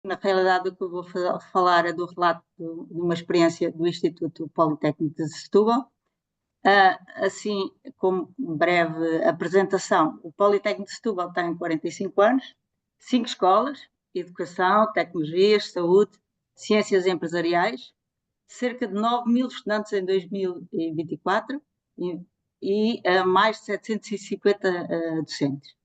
Na realidade, o que eu vou falar é do relato de uma experiência do Instituto Politécnico de Setúbal. Assim, como breve apresentação, o Politécnico de Setúbal tem 45 anos, 5 escolas, educação, tecnologias, saúde, ciências empresariais, cerca de 9.000 estudantes em 2024 e mais de 750 docentes.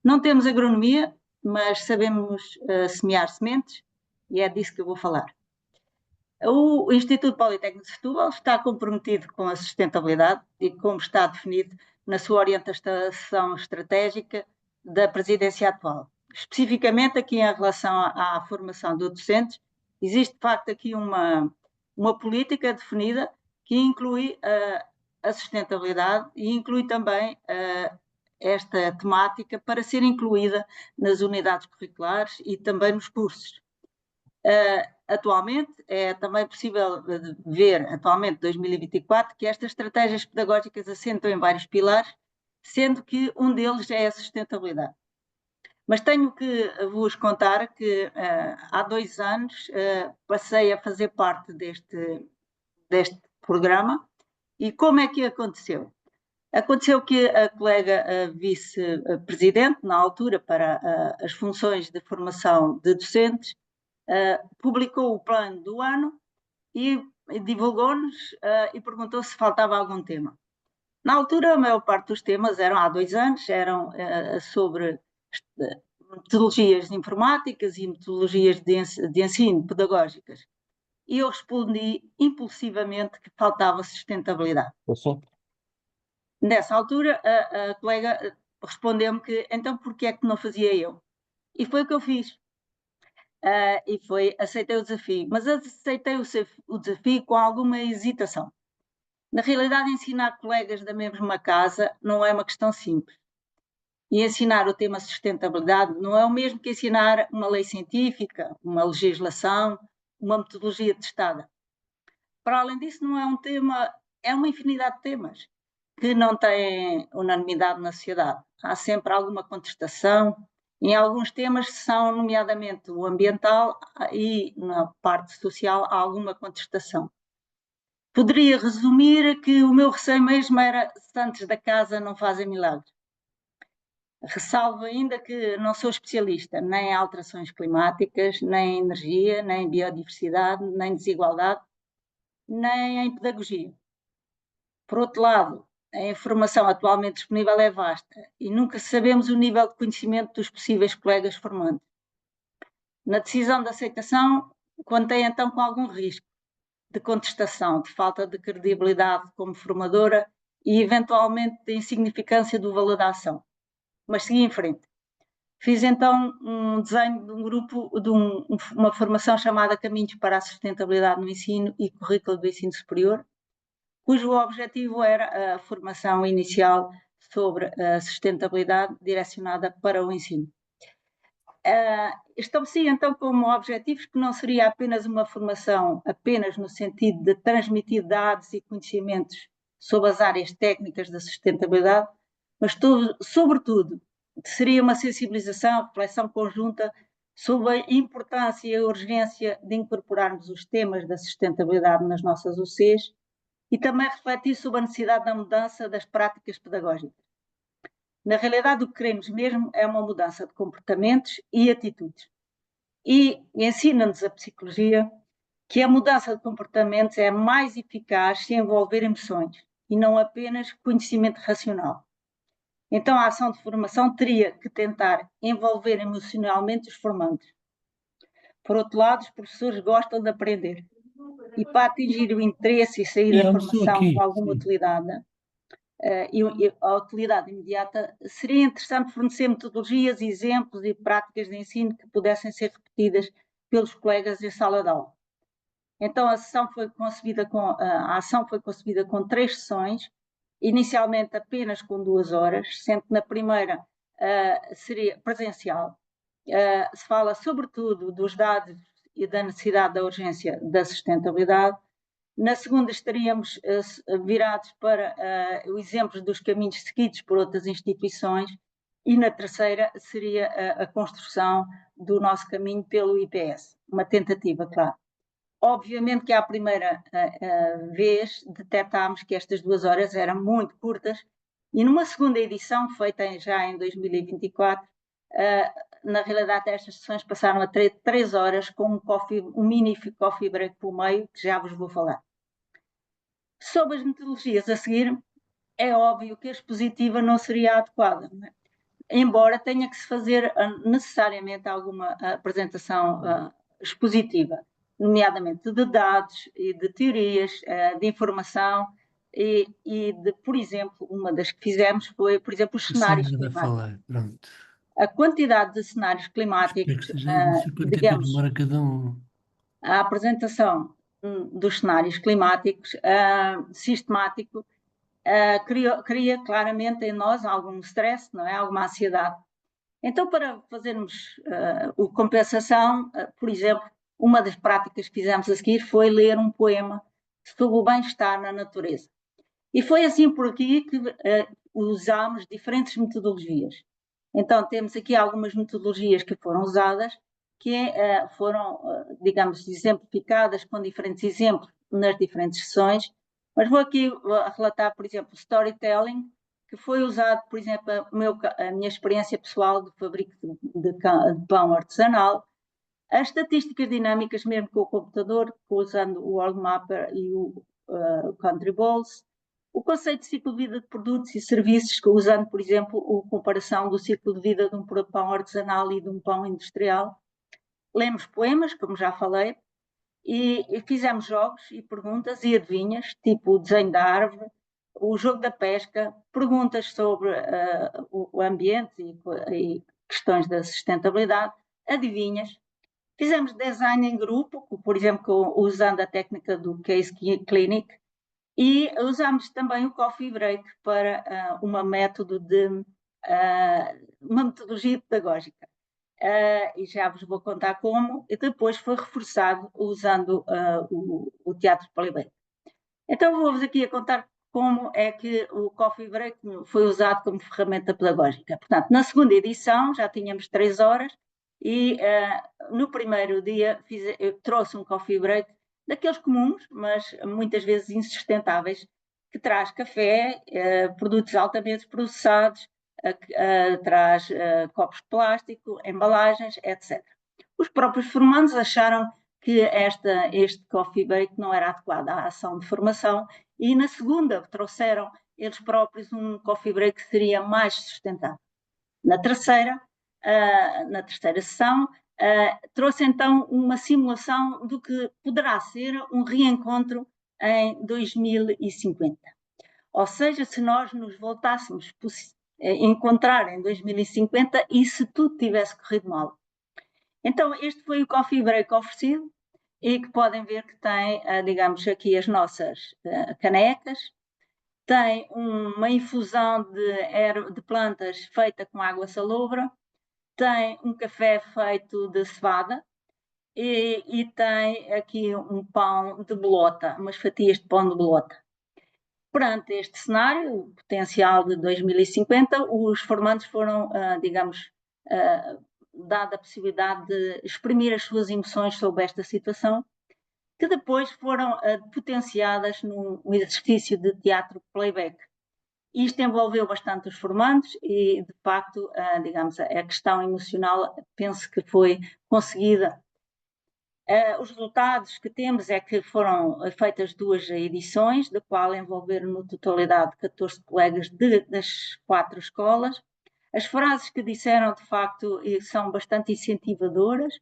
Não temos agronomia, mas sabemos semear sementes e é disso que eu vou falar. O Instituto Politécnico de Setúbal está comprometido com a sustentabilidade e como está definido na sua orientação estratégica da presidência atual. Especificamente aqui em relação à formação dos docentes, existe de facto aqui uma política definida que inclui a sustentabilidade e inclui também esta temática para ser incluída nas unidades curriculares e também nos cursos. Atualmente, é também possível ver, atualmente, 2024, que estas estratégias pedagógicas assentam em vários pilares, sendo que um deles é a sustentabilidade. Mas tenho que vos contar que há 2 anos passei a fazer parte deste programa. E como é que aconteceu? Aconteceu que a colega vice-presidente, na altura, para as funções de formação de docentes, publicou o plano do ano e divulgou-nos e perguntou se faltava algum tema. Na altura, a maior parte dos temas eram, há 2 anos, eram sobre metodologias informáticas e metodologias de ensino pedagógicas. E eu respondi impulsivamente que faltava sustentabilidade. Nessa altura, a colega respondeu-me que, então, porquê é que não fazia eu? E foi o que eu fiz. Aceitei o desafio, mas aceitei o desafio com alguma hesitação. Na realidade, ensinar colegas da mesma casa não é uma questão simples. E ensinar o tema sustentabilidade não é o mesmo que ensinar uma lei científica, uma legislação, uma metodologia testada. Para além disso, não é um tema, é uma infinidade de temas que não têm unanimidade na sociedade. Há sempre alguma contestação. Em alguns temas são, nomeadamente, o ambiental e na parte social há alguma contestação. Poderia resumir que o meu receio mesmo era santos da casa não fazem milagres. Ressalvo ainda que não sou especialista nem em alterações climáticas, nem em energia, nem em biodiversidade, nem em desigualdade, nem em pedagogia. Por outro lado, a informação atualmente disponível é vasta e nunca sabemos o nível de conhecimento dos possíveis colegas formandos. Na decisão de aceitação, contei então com algum risco de contestação, de falta de credibilidade como formadora e, eventualmente, de insignificância do valor da ação. Mas segui em frente. Fiz então um desenho de um grupo, de uma formação chamada Caminhos para a Sustentabilidade no Ensino e Currículo do Ensino Superior, cujo objetivo era a formação inicial sobre a sustentabilidade direcionada para o ensino. Estabeleci então como objetivos que não seria apenas uma formação apenas no sentido de transmitir dados e conhecimentos sobre as áreas técnicas da sustentabilidade, mas sobretudo seria uma sensibilização, reflexão conjunta sobre a importância e a urgência de incorporarmos os temas da sustentabilidade nas nossas UCs e também refletir sobre a necessidade da mudança das práticas pedagógicas. Na realidade, o que queremos mesmo é uma mudança de comportamentos e atitudes. E ensina-nos a psicologia que a mudança de comportamentos é mais eficaz se envolver emoções e não apenas conhecimento racional. Então, a ação de formação teria que tentar envolver emocionalmente os formandos. Por outro lado, os professores gostam de aprender. E para atingir o interesse e sair da formação com alguma utilidade, e a utilidade imediata, seria interessante fornecer metodologias, exemplos e práticas de ensino que pudessem ser repetidas pelos colegas em sala de aula. Então, a ação foi concebida com 3 sessões, inicialmente apenas com 2 horas, sendo que na primeira seria presencial. Se fala sobretudo dos dados e da necessidade da urgência da sustentabilidade. Na segunda estaríamos virados para exemplos dos caminhos seguidos por outras instituições E na terceira seria a construção do nosso caminho pelo IPS, uma tentativa, claro. Obviamente que à primeira vez detectámos que estas 2 horas eram muito curtas e numa segunda edição, feita já em 2024, na realidade estas sessões passaram a 3 horas com um mini coffee break por meio, que já vos vou falar. Sobre as metodologias a seguir, é óbvio que a expositiva não seria adequada, não é? Embora tenha que se fazer necessariamente alguma apresentação expositiva, nomeadamente de dados e de teorias, de informação e de, por exemplo, uma das que fizemos foi, por exemplo, os cenários climáticos. Falar, pronto. A quantidade de cenários climáticos, Quanto tempo é que demora cada um? a apresentação dos cenários climáticos sistemático cria claramente em nós algum stress, não é? Alguma ansiedade. Então, para fazermos a compensação, por exemplo, uma das práticas que fizemos a seguir foi ler um poema sobre o bem-estar na natureza. E foi assim por aqui que usámos diferentes metodologias. Então, temos aqui algumas metodologias que foram usadas, que foram, digamos, exemplificadas com diferentes exemplos nas diferentes sessões, mas vou aqui relatar, por exemplo, storytelling, que foi usado, por exemplo, a minha experiência pessoal de fabrico de pão artesanal, as estatísticas dinâmicas mesmo com o computador, usando o World Mapper e o Country Balls, o conceito de ciclo de vida de produtos e serviços, usando, por exemplo, a comparação do ciclo de vida de um pão artesanal e de um pão industrial. Lemos poemas, como já falei, e fizemos jogos e perguntas e adivinhas, tipo o desenho da árvore, o jogo da pesca, perguntas sobre o ambiente e questões da sustentabilidade, adivinhas. Fizemos design em grupo, por exemplo, usando a técnica do Case Clinic, e usámos também o coffee break para uma metodologia pedagógica. E já vos vou contar como, e depois foi reforçado usando o teatro playback. Então vou-vos aqui a contar como é que o coffee break foi usado como ferramenta pedagógica. Portanto, na segunda edição já tínhamos 3 horas e no primeiro dia eu trouxe um coffee break daqueles comuns, mas muitas vezes insustentáveis, que traz café, produtos altamente processados, traz copos de plástico, embalagens, etc. Os próprios formandos acharam que este coffee break não era adequado à ação de formação e na segunda trouxeram eles próprios um coffee break que seria mais sustentável. Na terceira sessão, trouxe então uma simulação do que poderá ser um reencontro em 2050. Ou seja, se nós nos voltássemos a encontrar em 2050 e se tudo tivesse corrido mal. Então, este foi o coffee break oferecido e que podem ver que tem, digamos, aqui as nossas canecas, tem uma infusão de plantas feita com água salobra, tem um café feito de cevada e tem aqui um pão de bolota, umas fatias de pão de bolota. Perante este cenário potencial de 2050, os formandos foram, digamos, dada a possibilidade de exprimir as suas emoções sobre esta situação, que depois foram potenciadas num exercício de teatro playback. Isto envolveu bastante os formandos e, de facto, digamos, a questão emocional penso que foi conseguida. Os resultados que temos é que foram feitas 2 edições, da qual envolveram no totalidade 14 colegas das 4 escolas. As frases que disseram, de facto, são bastante incentivadoras,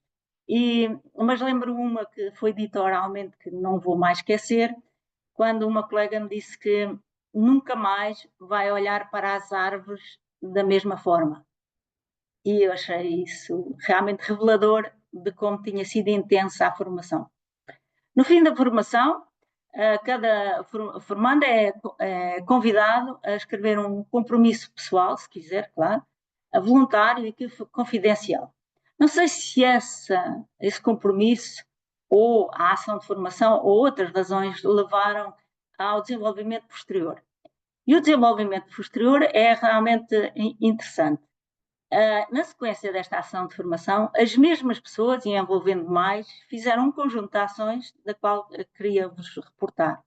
mas lembro uma que foi dita oralmente que não vou mais esquecer, quando uma colega me disse que nunca mais vai olhar para as árvores da mesma forma. E eu achei isso realmente revelador de como tinha sido intensa a formação. No fim da formação, cada formando é convidado a escrever um compromisso pessoal, se quiser, claro, voluntário e confidencial. Não sei se esse compromisso ou a ação de formação ou outras razões levaram ao desenvolvimento posterior. E o desenvolvimento posterior é realmente interessante. Na sequência desta ação de formação, as mesmas pessoas, e envolvendo mais, fizeram um conjunto de ações da qual queria-vos reportar.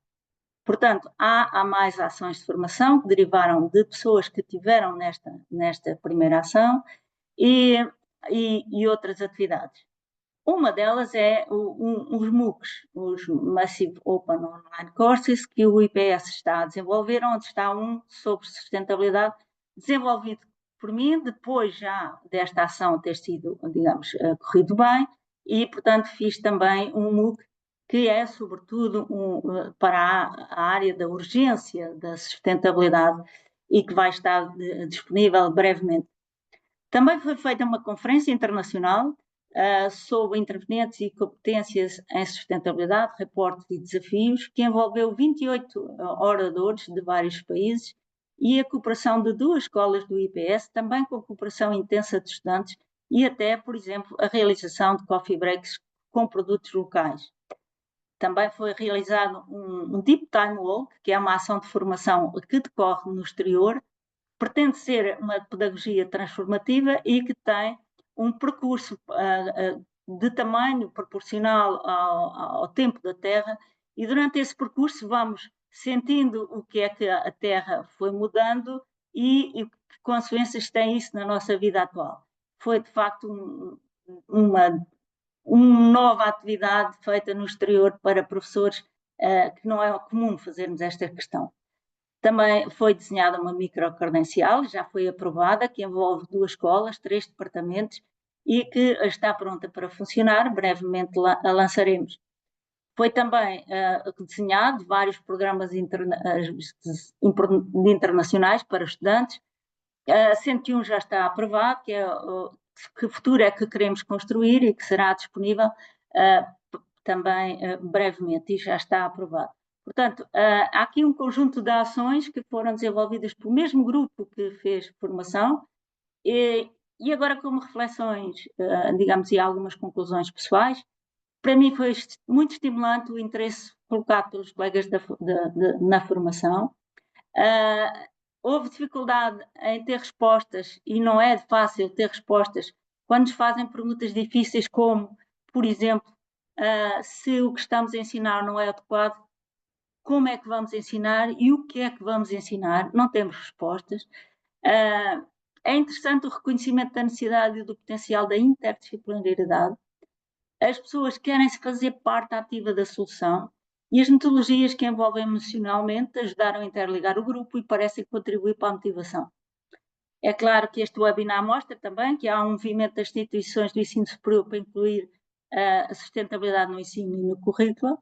Portanto, há mais ações de formação que derivaram de pessoas que tiveram nesta primeira ação e outras atividades. Uma delas é os MOOCs, os Massive Open Online Courses, que o IPS está a desenvolver, onde está um sobre sustentabilidade, desenvolvido por mim, depois já desta ação ter sido, digamos, corrido bem, e, portanto, fiz também um MOOC que é, sobretudo, para a área da urgência da sustentabilidade e que vai estar disponível brevemente. Também foi feita uma conferência internacional sobre intervenientes e competências em sustentabilidade, reportes e desafios, que envolveu 28 oradores de vários países e a cooperação de 2 escolas do IPS, também com a cooperação intensa de estudantes e até, por exemplo, a realização de coffee breaks com produtos locais. Também foi realizado um Deep Time Walk, que é uma ação de formação que decorre no exterior, pretende ser uma pedagogia transformativa e que tem um percurso de tamanho proporcional ao tempo da Terra, e durante esse percurso vamos sentindo o que é que a Terra foi mudando e que consequências tem isso na nossa vida atual. Foi, de facto, uma nova atividade feita no exterior para professores, que não é comum fazermos esta questão. Também foi desenhada uma microcredencial, já foi aprovada, que envolve 2 escolas, 3 departamentos e que está pronta para funcionar, brevemente a lançaremos. Foi também desenhado vários programas internacionais para estudantes. 101 já está aprovado, que é que futuro é que queremos construir e que será disponível também brevemente, e já está aprovado. Portanto, há aqui um conjunto de ações que foram desenvolvidas pelo mesmo grupo que fez formação e agora como reflexões, digamos, e algumas conclusões pessoais, para mim foi muito estimulante o interesse colocado pelos colegas na formação. Houve dificuldade em ter respostas e não é fácil ter respostas quando nos fazem perguntas difíceis como, por exemplo, se o que estamos a ensinar não é adequado, como é que vamos ensinar e o que é que vamos ensinar? Não temos respostas. É interessante o reconhecimento da necessidade e do potencial da interdisciplinaridade. As pessoas querem-se fazer parte ativa da solução e as metodologias que envolvem emocionalmente ajudaram a interligar o grupo e parecem contribuir para a motivação. É claro que este webinar mostra também que há um movimento das instituições do ensino superior para incluir a sustentabilidade no ensino e no currículo,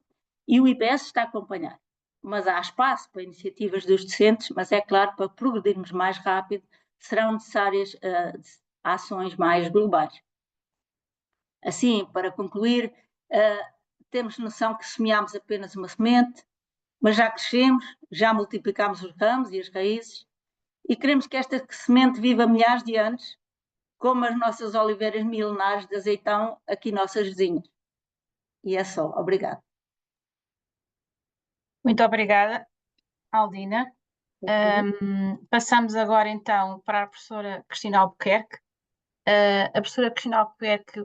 e o IPS está a acompanhar. Mas há espaço para iniciativas dos docentes, mas é claro, para progredirmos mais rápido, serão necessárias ações mais globais. Assim, para concluir, temos noção que semeámos apenas uma semente, mas já crescemos, já multiplicámos os ramos e as raízes, e queremos que esta semente viva milhares de anos, como as nossas oliveiras milenares de azeitão aqui nossas vizinhas. E é só. Obrigada. Muito obrigada, Aldina. Passamos agora então para a professora Cristina Albuquerque. A professora Cristina Albuquerque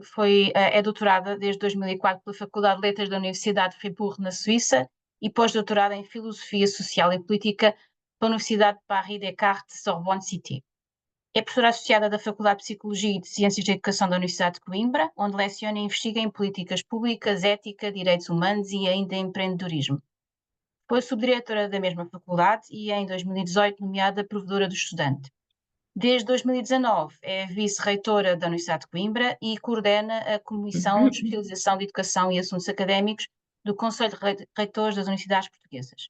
é doutorada desde 2004 pela Faculdade de Letras da Universidade de Fribourg, na Suíça, e pós-doutorada em Filosofia Social e Política pela Universidade de Paris-Descartes, Sorbonne Cité. É professora associada da Faculdade de Psicologia e de Ciências da Educação da Universidade de Coimbra, onde leciona e investiga em políticas públicas, ética, direitos humanos e ainda empreendedorismo. Foi subdiretora da mesma faculdade e, em 2018, nomeada provedora do estudante. Desde 2019 é vice-reitora da Universidade de Coimbra e coordena a Comissão de Especialização de Educação e Assuntos Académicos do Conselho de Reitores das Universidades Portuguesas.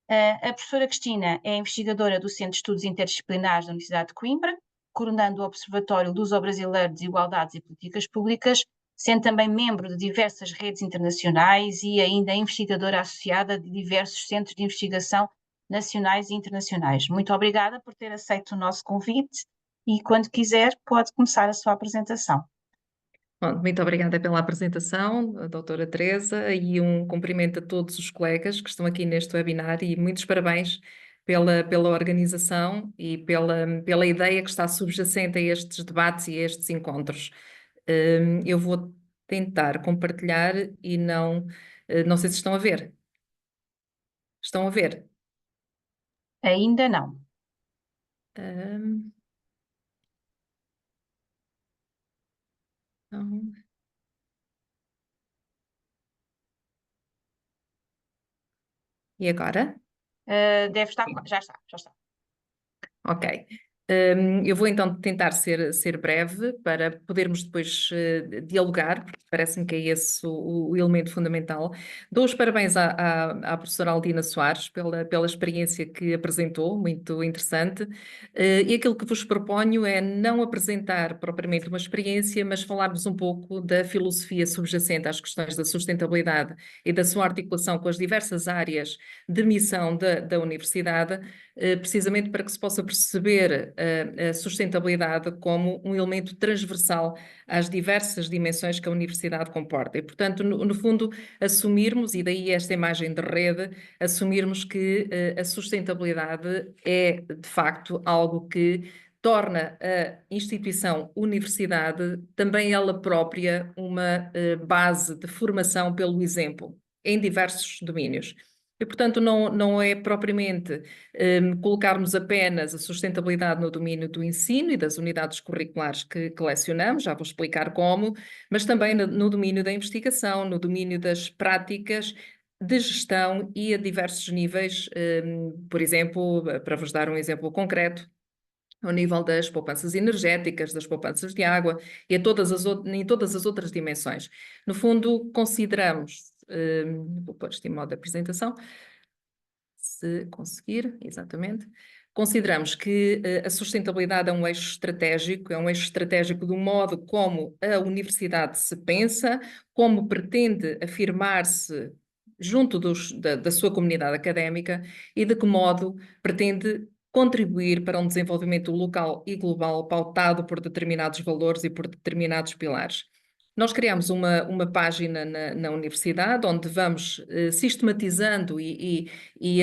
A professora Cristina é investigadora do Centro de Estudos Interdisciplinares da Universidade de Coimbra, coordenando o Observatório Luso-Brasileiro de Igualdades e Políticas Públicas, sendo também membro de diversas redes internacionais e ainda investigadora associada de diversos centros de investigação nacionais e internacionais. Muito obrigada por ter aceito o nosso convite e, quando quiser, pode começar a sua apresentação. Bom, muito obrigada pela apresentação, a doutora Teresa, e um cumprimento a todos os colegas que estão aqui neste webinar e muitos parabéns pela organização e pela ideia que está subjacente a estes debates e a estes encontros. Eu vou tentar compartilhar e não sei se estão a ver. Estão a ver? Ainda não. Hum, Não. E agora? Deve estar, já está, já está. Ok. Eu vou então tentar ser breve para podermos depois dialogar, porque parece-me que é esse o elemento fundamental. Dou os parabéns à professora Aldina Soares pela experiência que apresentou, muito interessante. E aquilo que vos proponho é não apresentar propriamente uma experiência, mas falarmos um pouco da filosofia subjacente às questões da sustentabilidade e da sua articulação com as diversas áreas de missão da universidade, precisamente para que se possa perceber a sustentabilidade como um elemento transversal às diversas dimensões que a universidade comporta. E, portanto, no fundo, assumirmos, e daí esta imagem de rede, assumirmos que a sustentabilidade é, de facto, algo que torna a instituição universidade também ela própria uma base de formação pelo exemplo, em diversos domínios. E, portanto, não é propriamente colocarmos apenas a sustentabilidade no domínio do ensino e das unidades curriculares que lecionamos, já vou explicar como, mas também no domínio da investigação, no domínio das práticas de gestão e a diversos níveis, por exemplo, para vos dar um exemplo concreto, ao nível das poupanças energéticas, das poupanças de água e em todas as outras dimensões. No fundo, consideramos, vou pôr isto em modo de apresentação, se conseguir, exatamente. Consideramos que a sustentabilidade é um eixo estratégico do modo como a universidade se pensa, como pretende afirmar-se junto da sua comunidade académica e de que modo pretende contribuir para um desenvolvimento local e global pautado por determinados valores e por determinados pilares. Nós criamos uma página na universidade onde vamos sistematizando e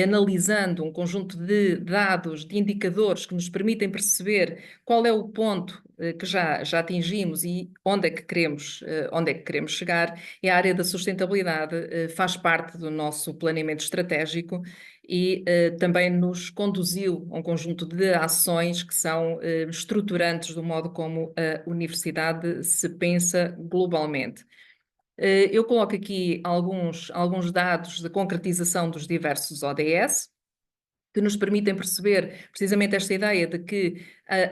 analisando um conjunto de dados, de indicadores que nos permitem perceber qual é o ponto que já atingimos e onde é que queremos chegar. E a área da sustentabilidade faz parte do nosso planeamento estratégico e também nos conduziu a um conjunto de ações que são estruturantes do modo como a universidade se pensa globalmente. Eu coloco aqui alguns dados de concretização dos diversos ODS, que nos permitem perceber precisamente esta ideia de que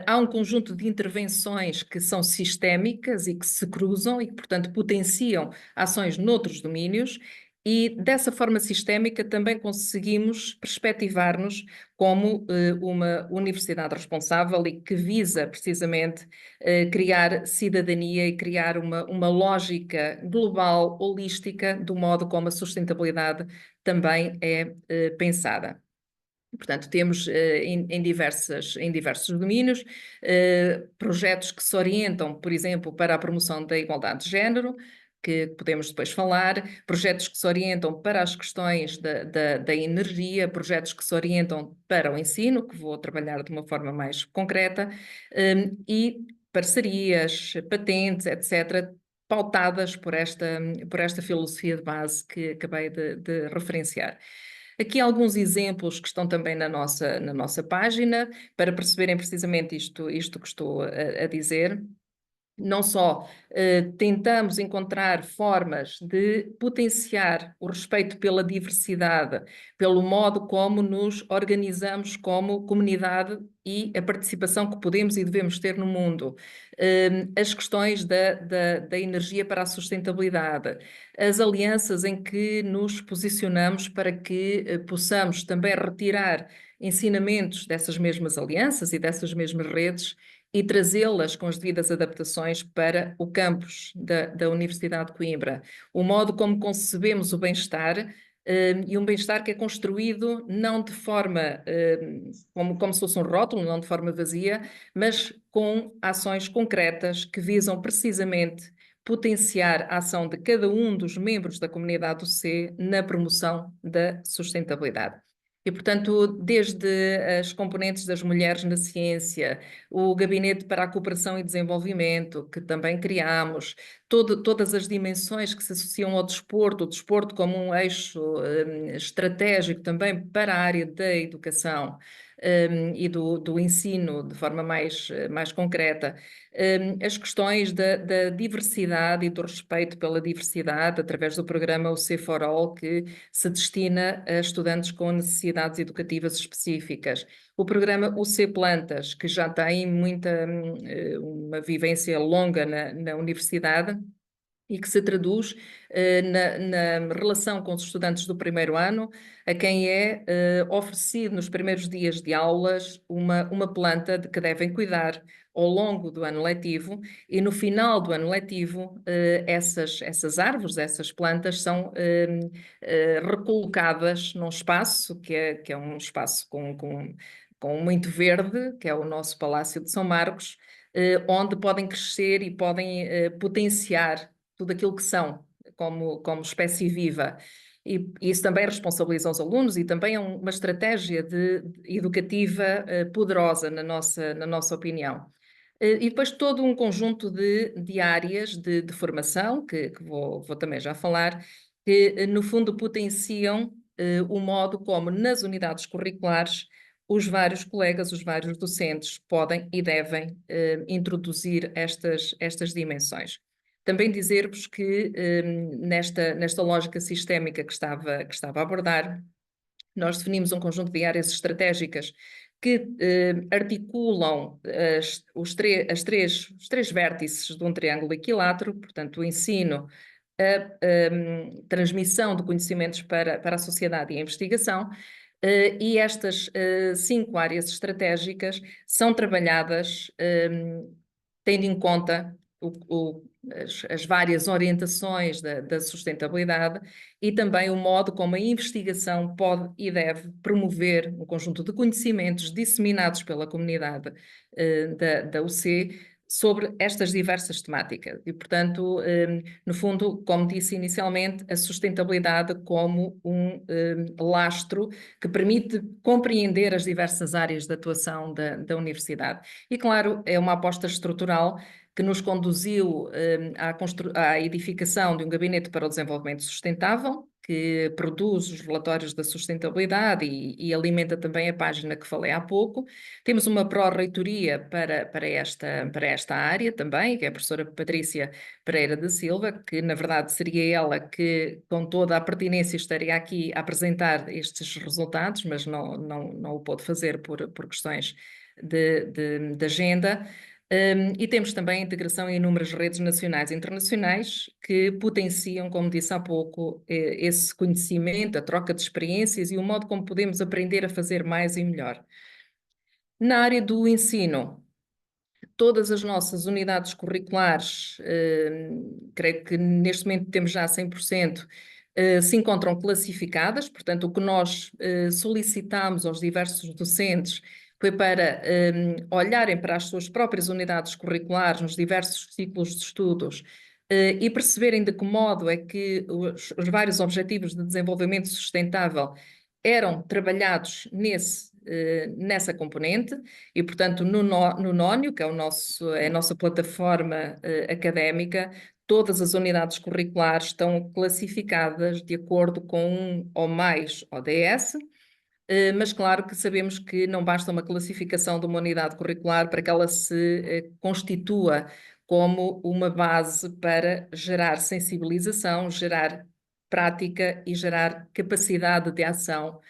há um conjunto de intervenções que são sistémicas e que se cruzam e que, portanto, potenciam ações noutros domínios. E dessa forma sistémica também conseguimos perspectivar-nos como uma universidade responsável e que visa precisamente criar cidadania e criar uma lógica global, holística, do modo como a sustentabilidade também é pensada. Portanto, temos em diversos domínios projetos que se orientam, por exemplo, para a promoção da igualdade de género, que podemos depois falar, projetos que se orientam para as questões da energia, projetos que se orientam para o ensino, que vou trabalhar de uma forma mais concreta, e parcerias, patentes, etc., pautadas por esta filosofia de base que acabei de referenciar. Aqui alguns exemplos que estão também na nossa página, para perceberem precisamente isto que estou a dizer. Não só tentamos encontrar formas de potenciar o respeito pela diversidade, pelo modo como nos organizamos como comunidade e a participação que podemos e devemos ter no mundo, as questões da energia para a sustentabilidade, as alianças em que nos posicionamos para que possamos também retirar ensinamentos dessas mesmas alianças e dessas mesmas redes e trazê-las com as devidas adaptações para o campus da Universidade de Coimbra. O modo como concebemos o bem-estar, e um bem-estar que é construído não de forma, como se fosse um rótulo, não de forma vazia, mas com ações concretas que visam precisamente potenciar a ação de cada um dos membros da comunidade do C na promoção da sustentabilidade. E, portanto, desde as componentes das mulheres na ciência, o Gabinete para a Cooperação e Desenvolvimento, que também criámos, todas as dimensões que se associam ao desporto, o desporto como um eixo estratégico também para a área da educação e do ensino de forma mais concreta. As questões da diversidade e do respeito pela diversidade através do programa UC for All, que se destina a estudantes com necessidades educativas específicas. O programa UC Plantas, que já tem uma vivência longa na universidade, e que se traduz na relação com os estudantes do primeiro ano, a quem é oferecido nos primeiros dias de aulas uma planta de que devem cuidar ao longo do ano letivo, e no final do ano letivo essas árvores, essas plantas são recolocadas num espaço que é um espaço com muito verde, que é o nosso Palácio de São Marcos, onde podem crescer e podem potenciar tudo aquilo que são como espécie viva. E isso também responsabiliza os alunos e também é uma estratégia educativa poderosa na nossa opinião. E depois todo um conjunto de áreas de formação, que vou também já falar, que no fundo potenciam o modo como nas unidades curriculares os vários colegas, os vários docentes podem e devem introduzir estas dimensões. Também dizer-vos que nesta lógica sistémica que estava a abordar, nós definimos um conjunto de áreas estratégicas que articulam os três vértices de um triângulo equilátero, portanto, o ensino, a transmissão de conhecimentos para a sociedade e a investigação, e estas 5 áreas estratégicas são trabalhadas tendo em conta as várias orientações da sustentabilidade e também o modo como a investigação pode e deve promover um conjunto de conhecimentos disseminados pela comunidade da UC sobre estas diversas temáticas. E, portanto, no fundo, como disse inicialmente, a sustentabilidade como um lastro que permite compreender as diversas áreas de atuação da universidade. E, claro, é uma aposta estrutural que nos conduziu à edificação de um gabinete para o desenvolvimento sustentável, que produz os relatórios da sustentabilidade e alimenta também a página que falei há pouco. Temos uma pró-reitoria para esta área também, que é a professora Patrícia Pereira da Silva, que na verdade seria ela que, com toda a pertinência, estaria aqui a apresentar estes resultados, mas não o pôde fazer por questões de agenda. E temos também a integração em inúmeras redes nacionais e internacionais que potenciam, como disse há pouco, esse conhecimento, a troca de experiências e o modo como podemos aprender a fazer mais e melhor. Na área do ensino, todas as nossas unidades curriculares, creio que neste momento temos já 100%, se encontram classificadas, portanto, o que nós solicitamos aos diversos docentes foi para olharem para as suas próprias unidades curriculares nos diversos ciclos de estudos e perceberem de que modo é que os vários objetivos de desenvolvimento sustentável eram trabalhados nessa componente e, portanto, no NONIO, que é a nossa plataforma académica, todas as unidades curriculares estão classificadas de acordo com um ou mais ODS, mas claro que sabemos que não basta uma classificação de uma unidade curricular para que ela se constitua como uma base para gerar sensibilização, gerar prática e gerar capacidade de ação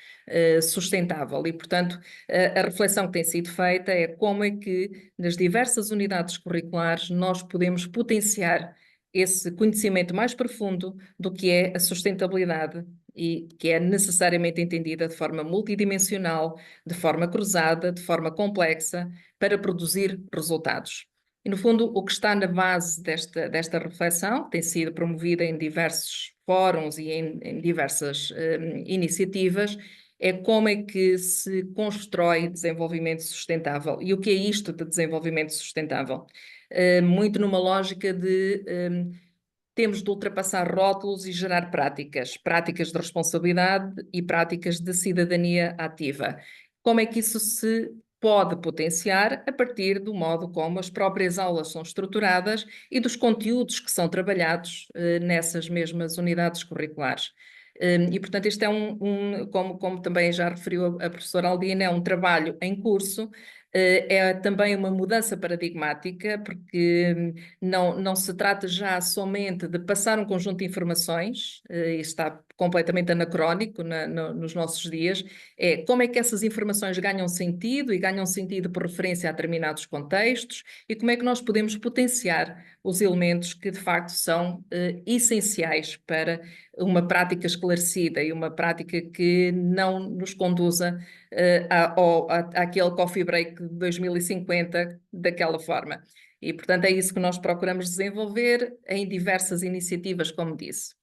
sustentável. E, portanto, a reflexão que tem sido feita é como é que nas diversas unidades curriculares nós podemos potenciar esse conhecimento mais profundo do que é a sustentabilidade e que é necessariamente entendida de forma multidimensional, de forma cruzada, de forma complexa, para produzir resultados. E, no fundo, o que está na base desta reflexão, que tem sido promovida em diversos fóruns e em diversas iniciativas, é como é que se constrói desenvolvimento sustentável. E o que é isto de desenvolvimento sustentável? Muito numa lógica de temos de ultrapassar rótulos e gerar práticas de responsabilidade e práticas de cidadania ativa. Como é que isso se pode potenciar? A partir do modo como as próprias aulas são estruturadas e dos conteúdos que são trabalhados nessas mesmas unidades curriculares. E, portanto, este é como também já referiu a professora Aldina, é um trabalho em curso. É também uma mudança paradigmática, porque não se trata já somente de passar um conjunto de informações, isso está completamente anacrónico nos nossos dias, é como é que essas informações ganham sentido e ganham sentido por referência a determinados contextos e como é que nós podemos potenciar os elementos que de facto são essenciais para uma prática esclarecida e uma prática que não nos conduza àquele coffee break de 2050 daquela forma. E, portanto, é isso que nós procuramos desenvolver em diversas iniciativas, como disse.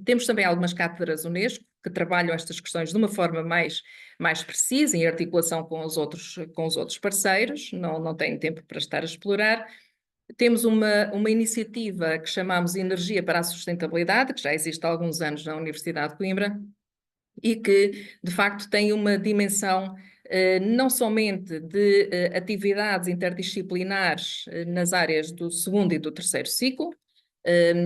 Temos também algumas cátedras Unesco que trabalham estas questões de uma forma mais precisa, em articulação com os outros parceiros, não tenho tempo para estar a explorar. Temos uma iniciativa que chamamos Energia para a Sustentabilidade, que já existe há alguns anos na Universidade de Coimbra, e que, de facto, tem uma dimensão não somente de atividades interdisciplinares nas áreas do segundo e do terceiro ciclo,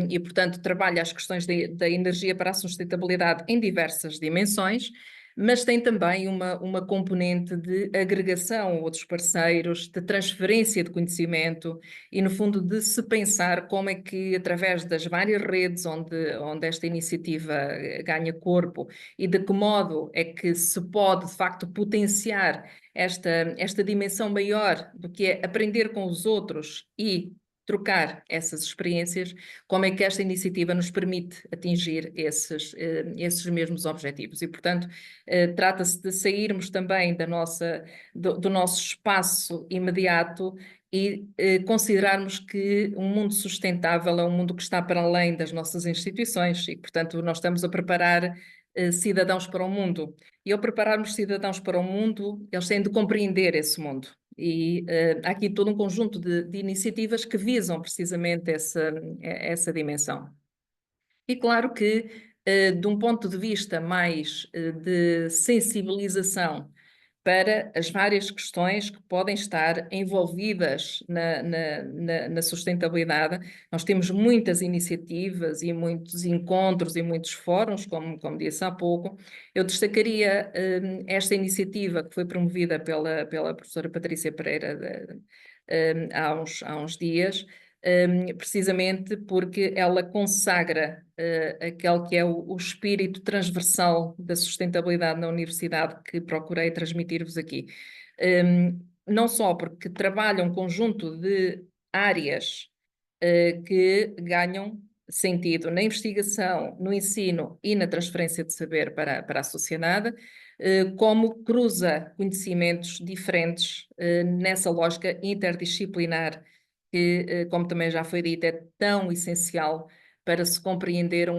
e, portanto, trabalha as questões da energia para a sustentabilidade em diversas dimensões, mas tem também uma componente de agregação a outros parceiros, de transferência de conhecimento e, no fundo, de se pensar como é que, através das várias redes onde esta iniciativa ganha corpo e de que modo é que se pode, de facto, potenciar esta dimensão maior do que é aprender com os outros e trocar essas experiências, como é que esta iniciativa nos permite atingir esses mesmos objetivos. E, portanto, trata-se de sairmos também do nosso espaço imediato e considerarmos que um mundo sustentável é um mundo que está para além das nossas instituições e, portanto, nós estamos a preparar cidadãos para o mundo. E ao prepararmos cidadãos para o mundo, eles têm de compreender esse mundo. E há aqui todo um conjunto de iniciativas que visam precisamente essa dimensão. E claro que, de um ponto de vista mais de sensibilização para as várias questões que podem estar envolvidas na sustentabilidade. Nós temos muitas iniciativas e muitos encontros e muitos fóruns, como disse há pouco. Eu destacaria esta iniciativa que foi promovida pela professora Patrícia Pereira há uns dias, precisamente porque ela consagra aquele que é o espírito transversal da sustentabilidade na universidade que procurei transmitir-vos aqui. Não só porque trabalha um conjunto de áreas que ganham sentido na investigação, no ensino e na transferência de saber para a sociedade, como cruza conhecimentos diferentes nessa lógica interdisciplinar que, como também já foi dito, é tão essencial para se compreender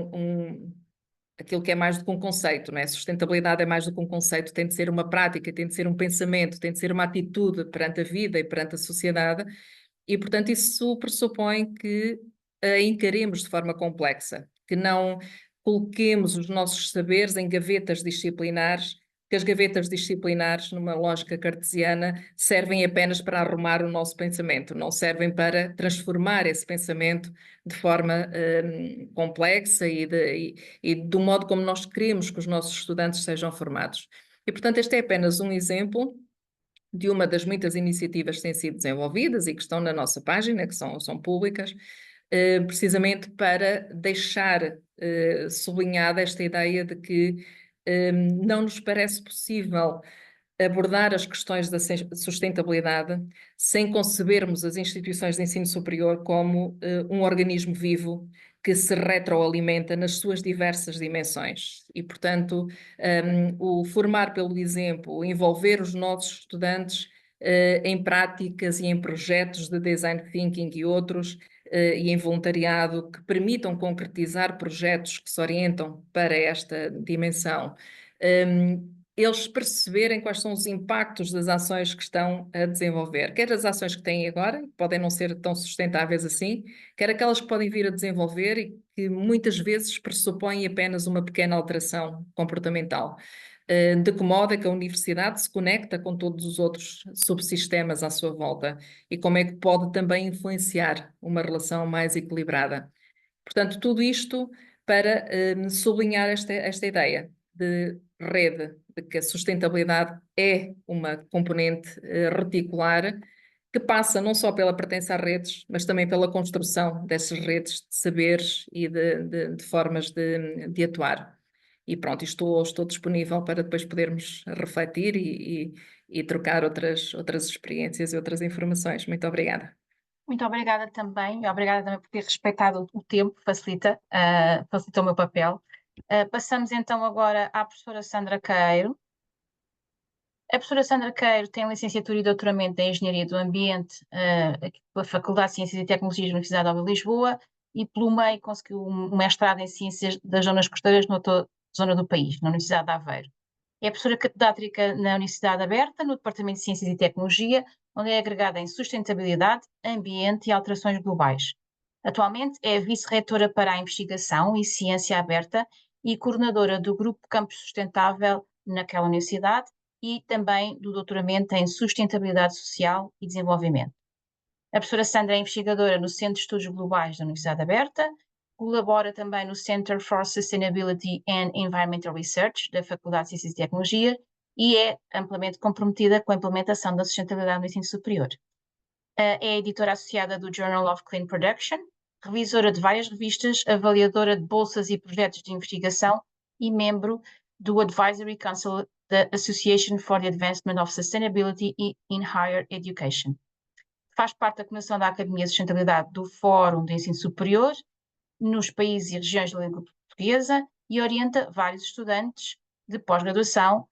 aquilo que é mais do que um conceito, não é? Sustentabilidade é mais do que um conceito, tem de ser uma prática, tem de ser um pensamento, tem de ser uma atitude perante a vida e perante a sociedade, e, portanto, isso pressupõe que a encaremos de forma complexa, que não coloquemos os nossos saberes em gavetas disciplinares, que as gavetas disciplinares, numa lógica cartesiana, servem apenas para arrumar o nosso pensamento, não servem para transformar esse pensamento de forma complexa e do modo como nós queremos que os nossos estudantes sejam formados. E, portanto, este é apenas um exemplo de uma das muitas iniciativas que têm sido desenvolvidas e que estão na nossa página, que são públicas, precisamente para deixar sublinhada esta ideia de que não nos parece possível abordar as questões da sustentabilidade sem concebermos as instituições de ensino superior como um organismo vivo que se retroalimenta nas suas diversas dimensões. E, portanto, o formar pelo exemplo, o envolver os nossos estudantes em práticas e em projetos de design thinking e outros, e em voluntariado que permitam concretizar projetos que se orientam para esta dimensão, eles perceberem quais são os impactos das ações que estão a desenvolver, quer as ações que têm agora, que podem não ser tão sustentáveis assim, quer aquelas que podem vir a desenvolver e que muitas vezes pressupõem apenas uma pequena alteração comportamental. De que modo é que a universidade se conecta com todos os outros subsistemas à sua volta e como é que pode também influenciar uma relação mais equilibrada. Portanto, tudo isto para sublinhar esta ideia de rede, de que a sustentabilidade é uma componente reticular que passa não só pela pertença a redes, mas também pela construção dessas redes de saberes e de formas de atuar. E pronto, estou disponível para depois podermos refletir e trocar outras experiências e outras informações. Muito obrigada. Muito obrigada também, e obrigada também por ter respeitado o tempo, facilita o meu papel. Passamos então agora à professora Sandra Queiro. A professora Sandra Queiro tem licenciatura e doutoramento em Engenharia do Ambiente aqui pela Faculdade de Ciências e Tecnologias da Universidade Nova de Lisboa e pelo meio conseguiu um mestrado em Ciências das Zonas Costeiras noutra zona do país, na Universidade de Aveiro. É professora catedrática na Universidade Aberta, no Departamento de Ciências e Tecnologia, onde é agregada em Sustentabilidade, Ambiente e Alterações Globais. Atualmente é vice-reitora para a Investigação e Ciência Aberta e coordenadora do Grupo Campus Sustentável naquela universidade e também do doutoramento em Sustentabilidade Social e Desenvolvimento. A professora Sandra é investigadora no Centro de Estudos Globais da Universidade Aberta, colabora também no Center for Sustainability and Environmental Research da Faculdade de Ciências e Tecnologia e é amplamente comprometida com a implementação da sustentabilidade no ensino superior. É editora associada do Journal of Clean Production, revisora de várias revistas, avaliadora de bolsas e projetos de investigação e membro do Advisory Council da Association for the Advancement of Sustainability in Higher Education. Faz parte da Comissão da Academia de Sustentabilidade do Fórum de Ensino Superior nos países e regiões da língua portuguesa e orienta vários estudantes de pós-graduação,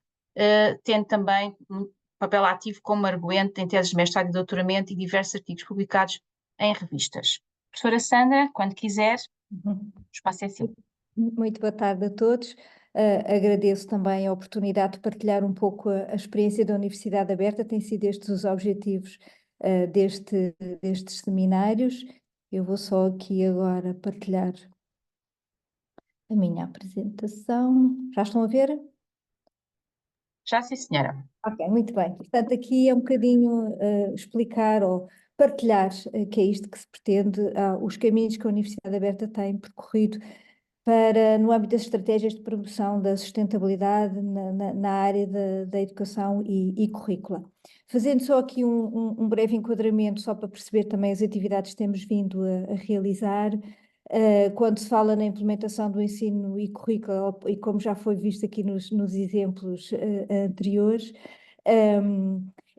tendo também um papel ativo como arguente em teses de mestrado e doutoramento e diversos artigos publicados em revistas. Professora Sandra, quando quiser, o espaço é seu. Muito boa tarde a todos. Agradeço também a oportunidade de partilhar um pouco a experiência da Universidade Aberta, tem sido estes os objetivos destes seminários. Eu vou só aqui agora partilhar a minha apresentação. Já estão a ver? Já, sim, senhora. Ok, muito bem. Portanto, aqui é um bocadinho explicar ou partilhar que é isto que se pretende, os caminhos que a Universidade Aberta tem percorrido para, no âmbito das estratégias de promoção da sustentabilidade na área da educação e currícula. Fazendo só aqui um breve enquadramento, só para perceber também as atividades que temos vindo a realizar, quando se fala na implementação do ensino e currícula, e como já foi visto aqui nos exemplos anteriores,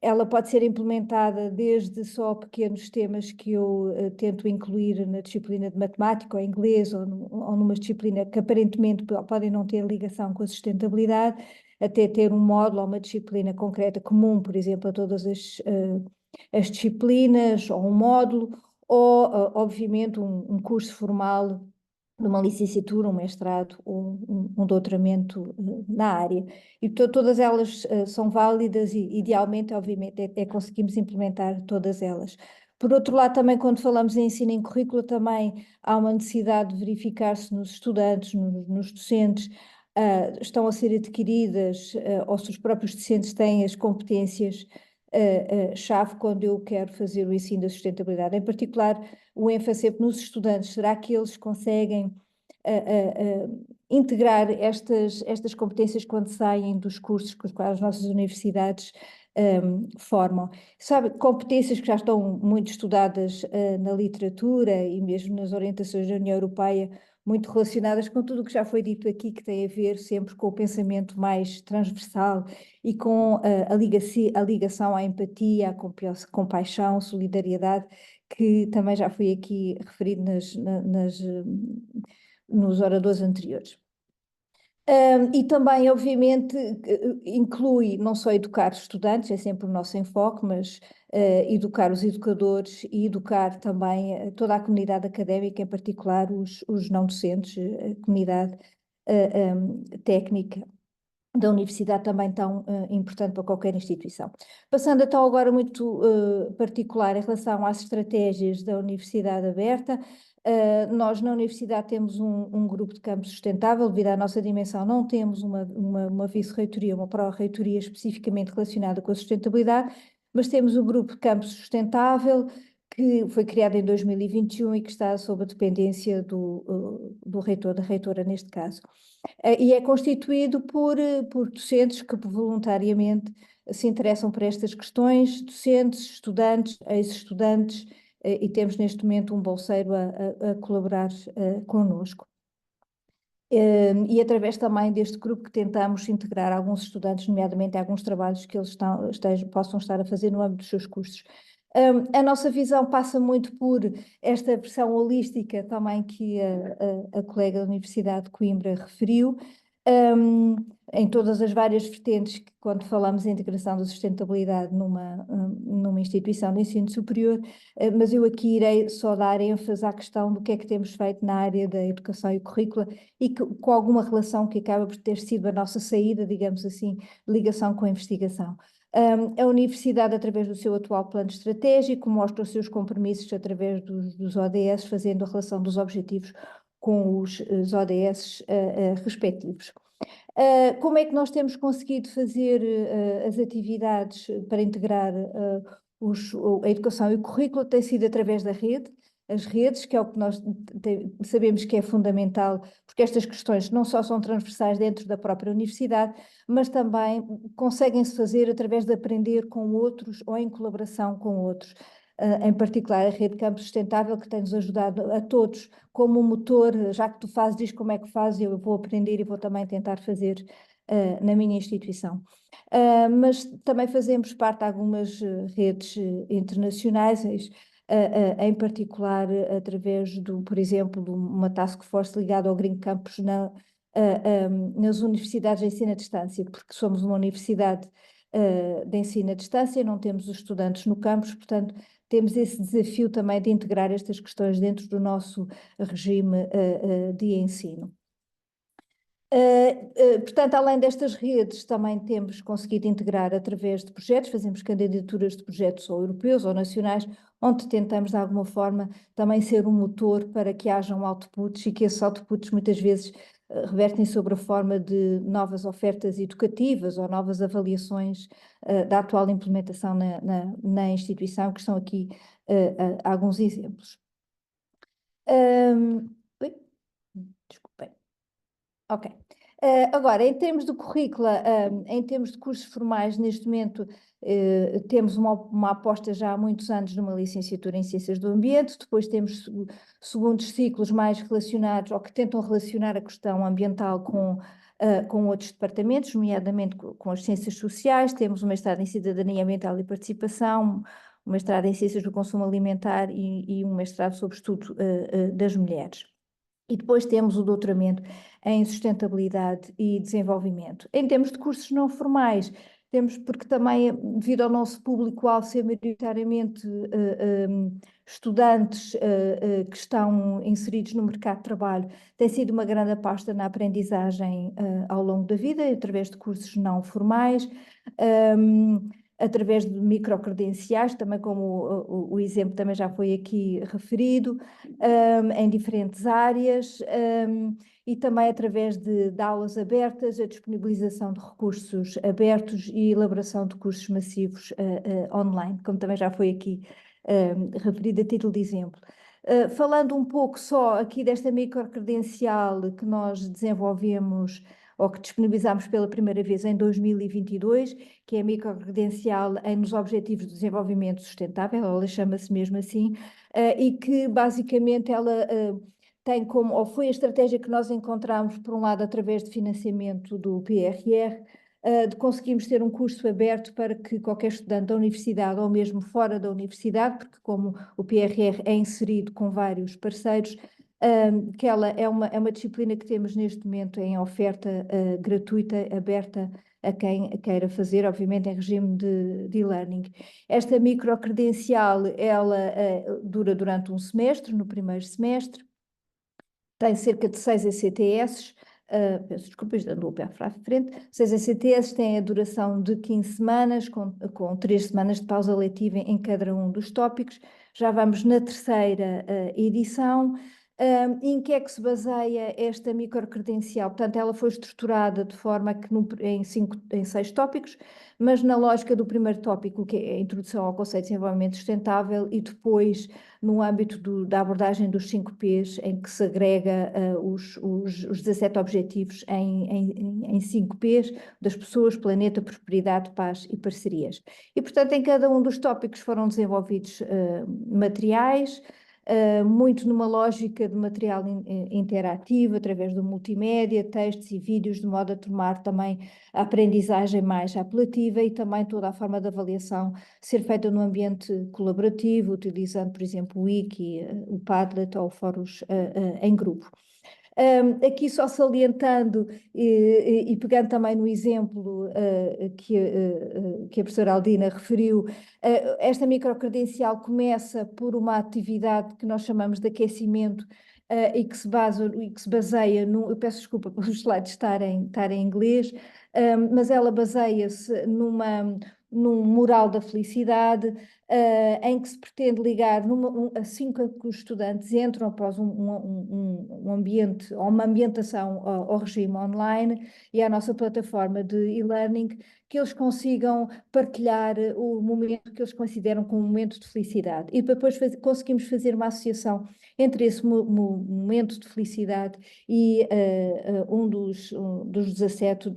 ela pode ser implementada desde só pequenos temas que eu tento incluir na disciplina de matemática ou inglês ou numa disciplina que aparentemente podem não ter ligação com a sustentabilidade, até ter um módulo ou uma disciplina concreta comum, por exemplo, a todas as disciplinas, ou um módulo, ou obviamente um curso formal de uma licenciatura, um mestrado ou um doutoramento na área. E todas elas são válidas e idealmente, obviamente, conseguimos implementar todas elas. Por outro lado, também quando falamos em ensino em currículo, também há uma necessidade de verificar se nos estudantes, nos docentes, estão a ser adquiridas, ou se os próprios docentes têm as competências chave quando eu quero fazer o ensino da sustentabilidade. Em particular, o ênfase sempre nos estudantes. Será que eles conseguem integrar estas competências quando saem dos cursos com os quais as nossas universidades formam? Sabe, competências que já estão muito estudadas na literatura e mesmo nas orientações da União Europeia, muito relacionadas com tudo o que já foi dito aqui, que tem a ver sempre com o pensamento mais transversal e com a ligação à empatia, à compaixão, solidariedade, que também já foi aqui referido nos oradores anteriores. E também, obviamente, inclui não só educar estudantes, é sempre o nosso enfoque, mas educar os educadores e educar também toda a comunidade académica, em particular os não docentes, a comunidade técnica. da universidade também tão importante para qualquer instituição. Passando então agora muito particular em relação às estratégias da Universidade Aberta, nós na Universidade temos um grupo de campus sustentável. Devido à nossa dimensão não temos uma vice-reitoria, uma pró-reitoria especificamente relacionada com a sustentabilidade, mas temos o grupo de campus sustentável, que foi criado em 2021 e que está sob a dependência do reitor, da reitora neste caso. E é constituído por docentes que voluntariamente se interessam por estas questões, docentes, estudantes, ex-estudantes, e temos neste momento um bolseiro a colaborar connosco. E através também deste grupo que tentamos integrar alguns estudantes, nomeadamente alguns trabalhos que eles possam estar a fazer no âmbito dos seus cursos. A nossa visão passa muito por esta versão holística também que a colega da Universidade de Coimbra referiu, em todas as várias vertentes que, quando falamos em integração da sustentabilidade numa instituição de ensino superior, mas eu aqui irei só dar ênfase à questão do que é que temos feito na área da educação e currícula e com alguma relação que acaba por ter sido a nossa saída, digamos assim, ligação com a investigação. A Universidade, através do seu atual plano estratégico, mostra os seus compromissos através dos ODS, fazendo a relação dos objetivos com os ODS respectivos. Como é que nós temos conseguido fazer as atividades para integrar a educação e o currículo? Tem sido através da rede. As redes, que é o que nós sabemos que é fundamental, porque estas questões não só são transversais dentro da própria universidade, mas também conseguem-se fazer através de aprender com outros ou em colaboração com outros. Em particular a Rede Campus Sustentável, que tem-nos ajudado a todos como motor, já que tu fazes, diz como é que fazes, eu vou aprender e vou também tentar fazer na minha instituição. Mas também fazemos parte de algumas redes internacionais, em particular através, por exemplo, de uma task force ligada ao Green Campus nas universidades de ensino à distância, porque somos uma universidade de ensino à distância, não temos os estudantes no campus, portanto, temos esse desafio também de integrar estas questões dentro do nosso regime de ensino. Portanto, além destas redes, também temos conseguido integrar através de projetos, fazemos candidaturas de projetos ou europeus ou nacionais, onde tentamos de alguma forma também ser um motor para que hajam outputs e que esses outputs muitas vezes revertem sobre a forma de novas ofertas educativas ou novas avaliações da atual implementação na instituição, que estão aqui alguns exemplos. Desculpem. Ok. Agora, em termos de currícula, em termos de cursos formais, neste momento temos uma aposta já há muitos anos numa licenciatura em Ciências do Ambiente, depois temos segundos ciclos mais relacionados, ou que tentam relacionar a questão ambiental com outros departamentos, nomeadamente com as Ciências Sociais, temos um mestrado em Cidadania Ambiental e Participação, um mestrado em Ciências do Consumo Alimentar e um mestrado sobre estudo das mulheres. E depois temos o doutoramento em sustentabilidade e desenvolvimento. Em termos de cursos não formais, temos, porque também, devido ao nosso público-alvo ser maioritariamente estudantes que estão inseridos no mercado de trabalho, tem sido uma grande aposta na aprendizagem ao longo da vida, através de cursos não formais, através de microcredenciais, também como o exemplo também já foi aqui referido, em diferentes áreas, e também através de aulas abertas, a disponibilização de recursos abertos e elaboração de cursos massivos online, como também já foi aqui referido a título de exemplo. Falando um pouco só aqui desta microcredencial que nós desenvolvemos ou que disponibilizámos pela primeira vez em 2022, que é a microcredencial nos Objetivos de Desenvolvimento Sustentável, ela chama-se mesmo assim, e que basicamente ela tem como, ou foi a estratégia que nós encontramos, por um lado, através de financiamento do PRR, de conseguirmos ter um curso aberto para que qualquer estudante da universidade ou mesmo fora da universidade, porque como o PRR é inserido com vários parceiros, que ela é uma disciplina que temos neste momento em oferta gratuita, aberta a quem queira fazer, obviamente em regime de e-learning. Esta microcredencial, ela dura durante um semestre, no primeiro semestre, tem cerca de 6 ECTS, peço desculpas, dando o pé para a frente, 6 ECTS têm a duração de 15 semanas, com 3 semanas de pausa letiva em cada um dos tópicos. Já vamos na terceira edição. Em que é que se baseia esta microcredencial? Portanto, ela foi estruturada de forma que em 6 tópicos, mas na lógica do primeiro tópico, que é a introdução ao conceito de desenvolvimento sustentável, e depois no âmbito da abordagem dos 5 Ps, em que se agrega os 17 objetivos em 5 Ps, das pessoas, planeta, prosperidade, paz e parcerias. E, portanto, em cada um dos tópicos foram desenvolvidos materiais, muito numa lógica de material interativo, através do multimédia, textos e vídeos, de modo a tornar também a aprendizagem mais apelativa e também toda a forma de avaliação ser feita num ambiente colaborativo, utilizando, por exemplo, o Wiki, o Padlet ou fóruns em grupo. Aqui só salientando e pegando também no exemplo que a professora Aldina referiu, esta microcredencial começa por uma atividade que nós chamamos de aquecimento e que se baseia no, eu peço desculpa pelos slides estarem em inglês, mas ela baseia-se num mural da felicidade, em que se pretende ligar assim que os estudantes entram após um ambiente ou uma ambientação ao regime online e à nossa plataforma de e-learning, que eles consigam partilhar o momento que eles consideram como um momento de felicidade. E depois conseguimos fazer uma associação entre esse momento de felicidade e um dos 17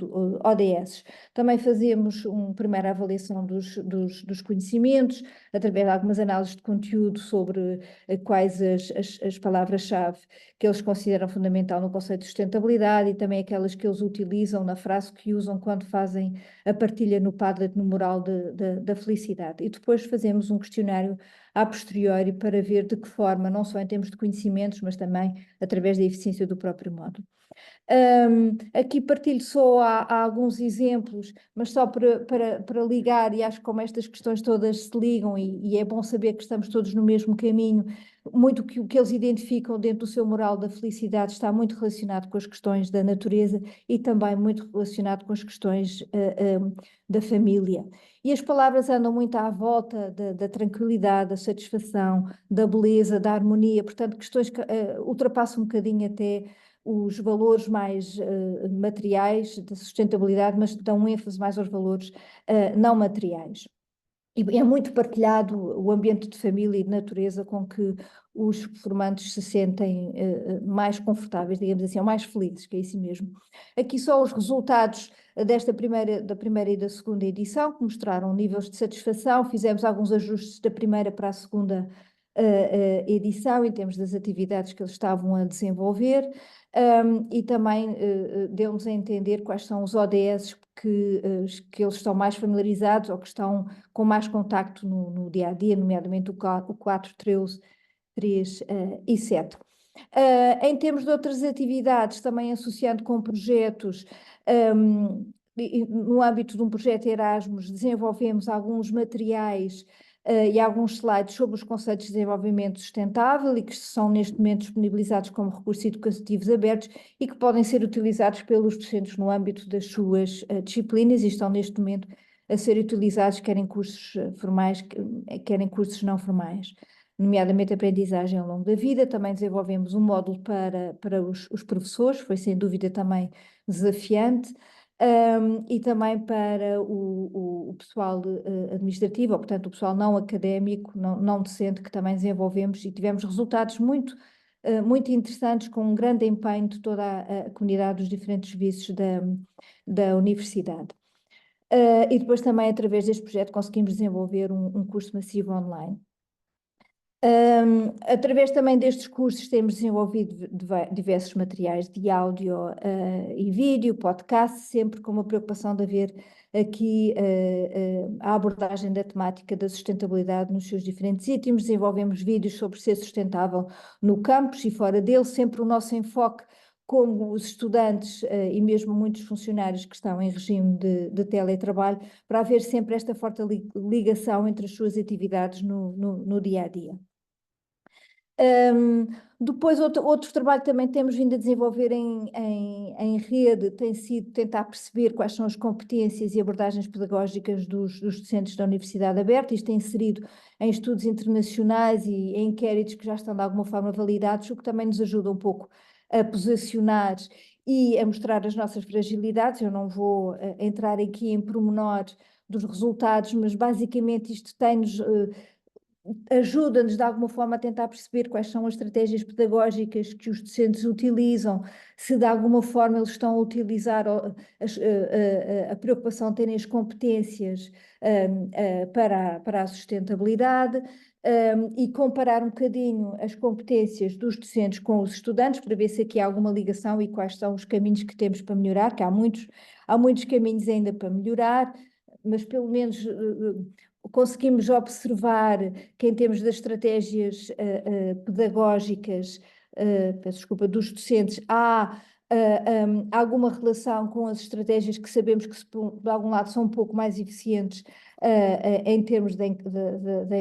ODS. Também fazemos uma primeira avaliação dos conhecimentos, através de algumas análises de conteúdo sobre quais as palavras-chave que eles consideram fundamental no conceito de sustentabilidade e também aquelas que eles utilizam na frase que usam quando fazem a partilha no Padlet, no mural da felicidade. E depois fazemos um questionário a posteriori para ver de que forma, não só em termos de conhecimentos, mas também através da eficiência do próprio módulo. Aqui partilho só há alguns exemplos, mas só para ligar, e acho que como estas questões todas se ligam e é bom saber que estamos todos no mesmo caminho, muito o que eles identificam dentro do seu mural da felicidade está muito relacionado com as questões da natureza e também muito relacionado com as questões da família. E as palavras andam muito à volta da tranquilidade, da satisfação, da beleza, da harmonia, portanto questões que ultrapassam um bocadinho até os valores mais materiais de sustentabilidade, mas dão ênfase mais aos valores não materiais. E é muito partilhado o ambiente de família e de natureza com que os formandos se sentem mais confortáveis, digamos assim, ou mais felizes, que é isso mesmo. Aqui só os resultados da primeira e da segunda edição, que mostraram níveis de satisfação. Fizemos alguns ajustes da primeira para a segunda edição, em termos das atividades que eles estavam a desenvolver. E também deu-nos a entender quais são os ODS que eles estão mais familiarizados ou que estão com mais contacto no dia-a-dia, nomeadamente o 4, 3 e 7. Em termos de outras atividades, também associando com projetos, no âmbito de um projeto Erasmus, desenvolvemos alguns materiais e alguns slides sobre os conceitos de desenvolvimento sustentável e que são neste momento disponibilizados como recursos educativos abertos e que podem ser utilizados pelos docentes no âmbito das suas disciplinas e estão neste momento a ser utilizados quer em cursos formais, quer em cursos não formais, nomeadamente aprendizagem ao longo da vida. Também desenvolvemos um módulo para os professores, foi sem dúvida também desafiante. E também para o pessoal administrativo, ou portanto o pessoal não académico, não docente, que também desenvolvemos e tivemos resultados muito interessantes, com um grande empenho de toda a comunidade dos diferentes serviços da universidade. E depois também através deste projeto conseguimos desenvolver um curso massivo online. Através também destes cursos temos desenvolvido diversos materiais de áudio e vídeo, podcast, sempre com uma preocupação de haver aqui a abordagem da temática da sustentabilidade nos seus diferentes itens. Desenvolvemos vídeos sobre ser sustentável no campus e fora dele, sempre o nosso enfoque como os estudantes e mesmo muitos funcionários que estão em regime de teletrabalho, para haver sempre esta forte ligação entre as suas atividades no dia-a-dia. Depois, outro trabalho que também temos vindo a desenvolver em rede tem sido tentar perceber quais são as competências e abordagens pedagógicas dos docentes da Universidade Aberta. Isto tem inserido em estudos internacionais e em inquéritos que já estão de alguma forma validados, o que também nos ajuda um pouco a posicionar e a mostrar as nossas fragilidades. Eu não vou entrar aqui em pormenor dos resultados, mas basicamente isto tem-nos... ajuda-nos de alguma forma a tentar perceber quais são as estratégias pedagógicas que os docentes utilizam, se de alguma forma eles estão a utilizar a preocupação de terem as competências para a sustentabilidade, e comparar um bocadinho as competências dos docentes com os estudantes para ver se aqui há alguma ligação e quais são os caminhos que temos para melhorar, que há muitos caminhos ainda para melhorar, mas pelo menos conseguimos observar que em termos das estratégias pedagógicas, peço desculpa, dos docentes, há alguma relação com as estratégias que sabemos que de algum lado são um pouco mais eficientes em termos da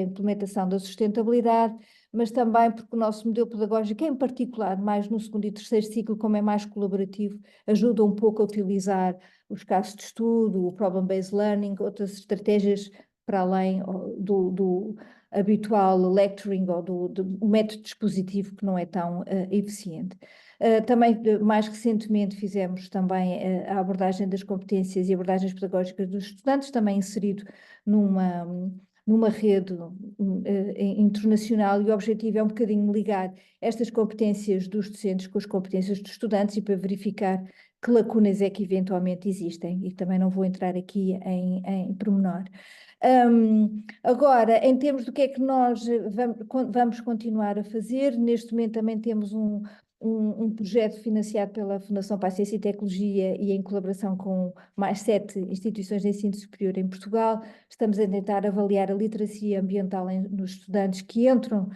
implementação da sustentabilidade, mas também porque o nosso modelo pedagógico, em particular, mais no segundo e terceiro ciclo, como é mais colaborativo, ajuda um pouco a utilizar os casos de estudo, o problem-based learning, outras estratégias para além do habitual lecturing ou do método dispositivo que não é tão eficiente. Também, mais recentemente, fizemos também a abordagem das competências e abordagens pedagógicas dos estudantes, também inserido numa rede internacional, e o objetivo é um bocadinho ligar estas competências dos docentes com as competências dos estudantes e para verificar que lacunas é que eventualmente existem, e também não vou entrar aqui em pormenor. Agora, em termos do que é que nós vamos continuar a fazer, neste momento também temos um projeto financiado pela Fundação para a Ciência e Tecnologia e em colaboração com mais 7 instituições de ensino superior em Portugal. Estamos a tentar avaliar a literacia ambiental nos estudantes que entram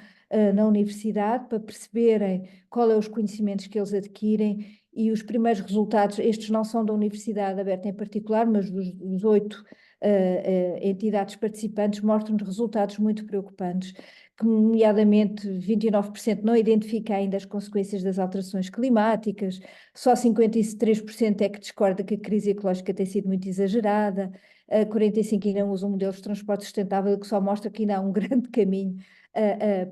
na universidade para perceberem qual é os conhecimentos que eles adquirem, e os primeiros resultados, estes não são da Universidade Aberta em particular, mas dos 8 entidades participantes, mostram-nos resultados muito preocupantes, que nomeadamente 29% não identifica ainda as consequências das alterações climáticas, só 53% é que discorda que a crise ecológica tem sido muito exagerada, 45% ainda usam modelos de transporte sustentável, que só mostra que ainda há um grande caminho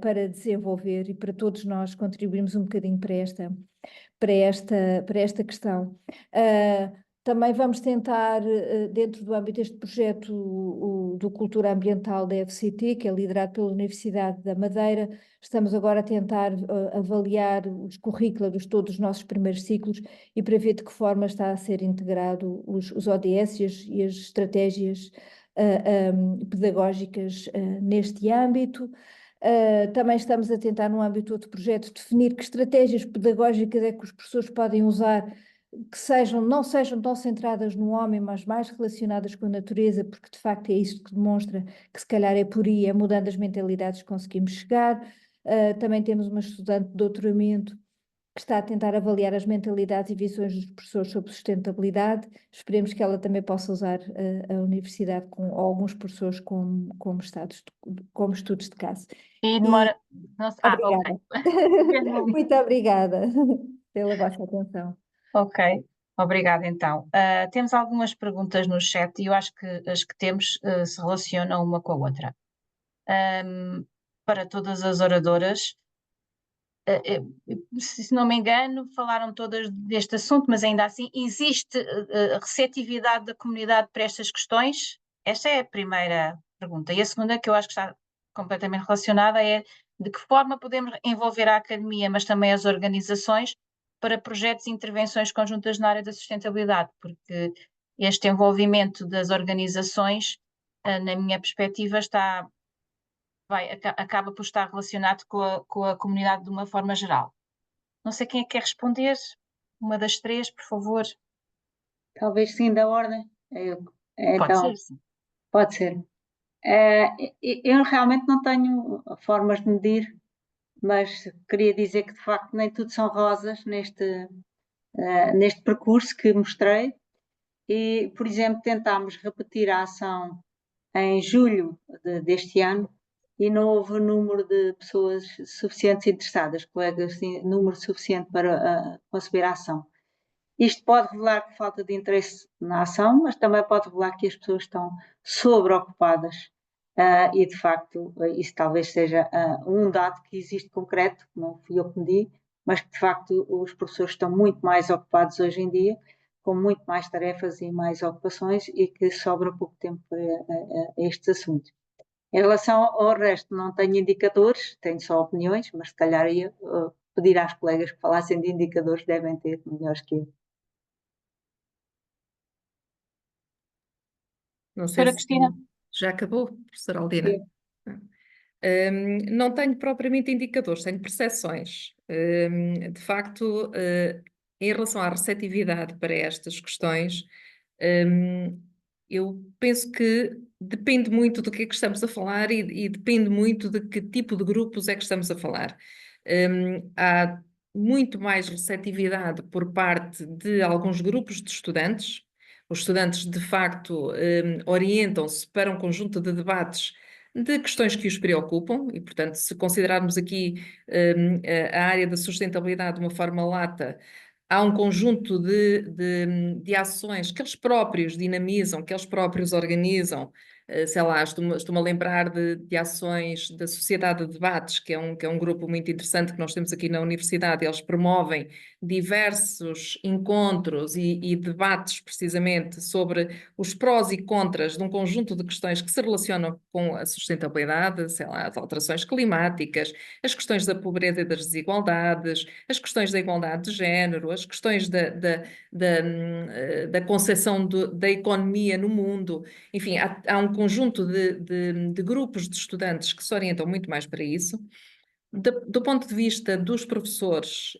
para desenvolver, e para todos nós contribuirmos um bocadinho para esta questão. Também vamos tentar, dentro do âmbito deste projeto do Cultura Ambiental da FCT, que é liderado pela Universidade da Madeira, estamos agora a tentar avaliar os currículos de todos os nossos primeiros ciclos e para ver de que forma está a ser integrado os ODS e as estratégias pedagógicas neste âmbito. Também estamos a tentar, no âmbito de outro projeto, definir que estratégias pedagógicas é que os professores podem usar, que não sejam tão centradas no homem, mas mais relacionadas com a natureza, porque de facto é isso que demonstra que se calhar é por aí, é mudando as mentalidades que conseguimos chegar. Também temos uma estudante de doutoramento que está a tentar avaliar as mentalidades e visões dos professores sobre sustentabilidade. Esperemos que ela também possa usar a universidade ou alguns professores como estudos de caso. E demora... Obrigada. Ok. Muito obrigada pela vossa atenção. Ok, obrigada então. Temos algumas perguntas no chat e eu acho que as que temos se relacionam uma com a outra. Para todas as oradoras, se não me engano, falaram todas deste assunto, mas ainda assim, existe receptividade da comunidade para estas questões? Esta é a primeira pergunta. E a segunda, que eu acho que está completamente relacionada, é de que forma podemos envolver a academia, mas também as organizações, para projetos e intervenções conjuntas na área da sustentabilidade, porque este envolvimento das organizações, na minha perspectiva, acaba por estar relacionado com a comunidade de uma forma geral. Não sei quem é que quer responder, uma das três, por favor. Talvez sim, da ordem. Pode Então, ser, sim. pode ser. Eu realmente não tenho formas de medir, mas queria dizer que de facto nem tudo são rosas neste percurso que mostrei. E, por exemplo, tentámos repetir a ação em julho deste ano e não houve número de pessoas suficientes interessadas, colegas, número suficiente para conceber a ação. Isto pode revelar falta de interesse na ação, mas também pode revelar que as pessoas estão sobreocupadas e, de facto, isso talvez seja um dado que existe concreto, não fui eu que me di, mas que, de facto, os professores estão muito mais ocupados hoje em dia, com muito mais tarefas e mais ocupações e que sobra pouco tempo para estes assuntos. Em relação ao resto, não tenho indicadores, tenho só opiniões, mas se calhar ia pedir às colegas que falassem de indicadores, devem ter melhores que eu. Não sei Professora se Cristina. já acabou, professora Aldina. Não tenho propriamente indicadores, tenho percepções. De facto, em relação à receptividade para estas questões, eu penso que depende muito do que é que estamos a falar e depende muito de que tipo de grupos é que estamos a falar. Há muito mais receptividade por parte de alguns grupos de estudantes. Os estudantes, de facto, orientam-se para um conjunto de debates de questões que os preocupam e, portanto, se considerarmos aqui a área da sustentabilidade de uma forma lata, há um conjunto de ações que eles próprios dinamizam, que eles próprios organizam. Sei lá, estou-me a lembrar de ações da Sociedade de Debates, que é um grupo muito interessante que nós temos aqui na universidade. Eles promovem diversos encontros e debates, precisamente, sobre os prós e contras de um conjunto de questões que se relacionam com a sustentabilidade, sei lá, as alterações climáticas, as questões da pobreza e das desigualdades, as questões da igualdade de género, as questões da concepção da economia no mundo. Enfim, há um conjunto de grupos de estudantes que se orientam muito mais para isso. Do ponto de vista dos professores,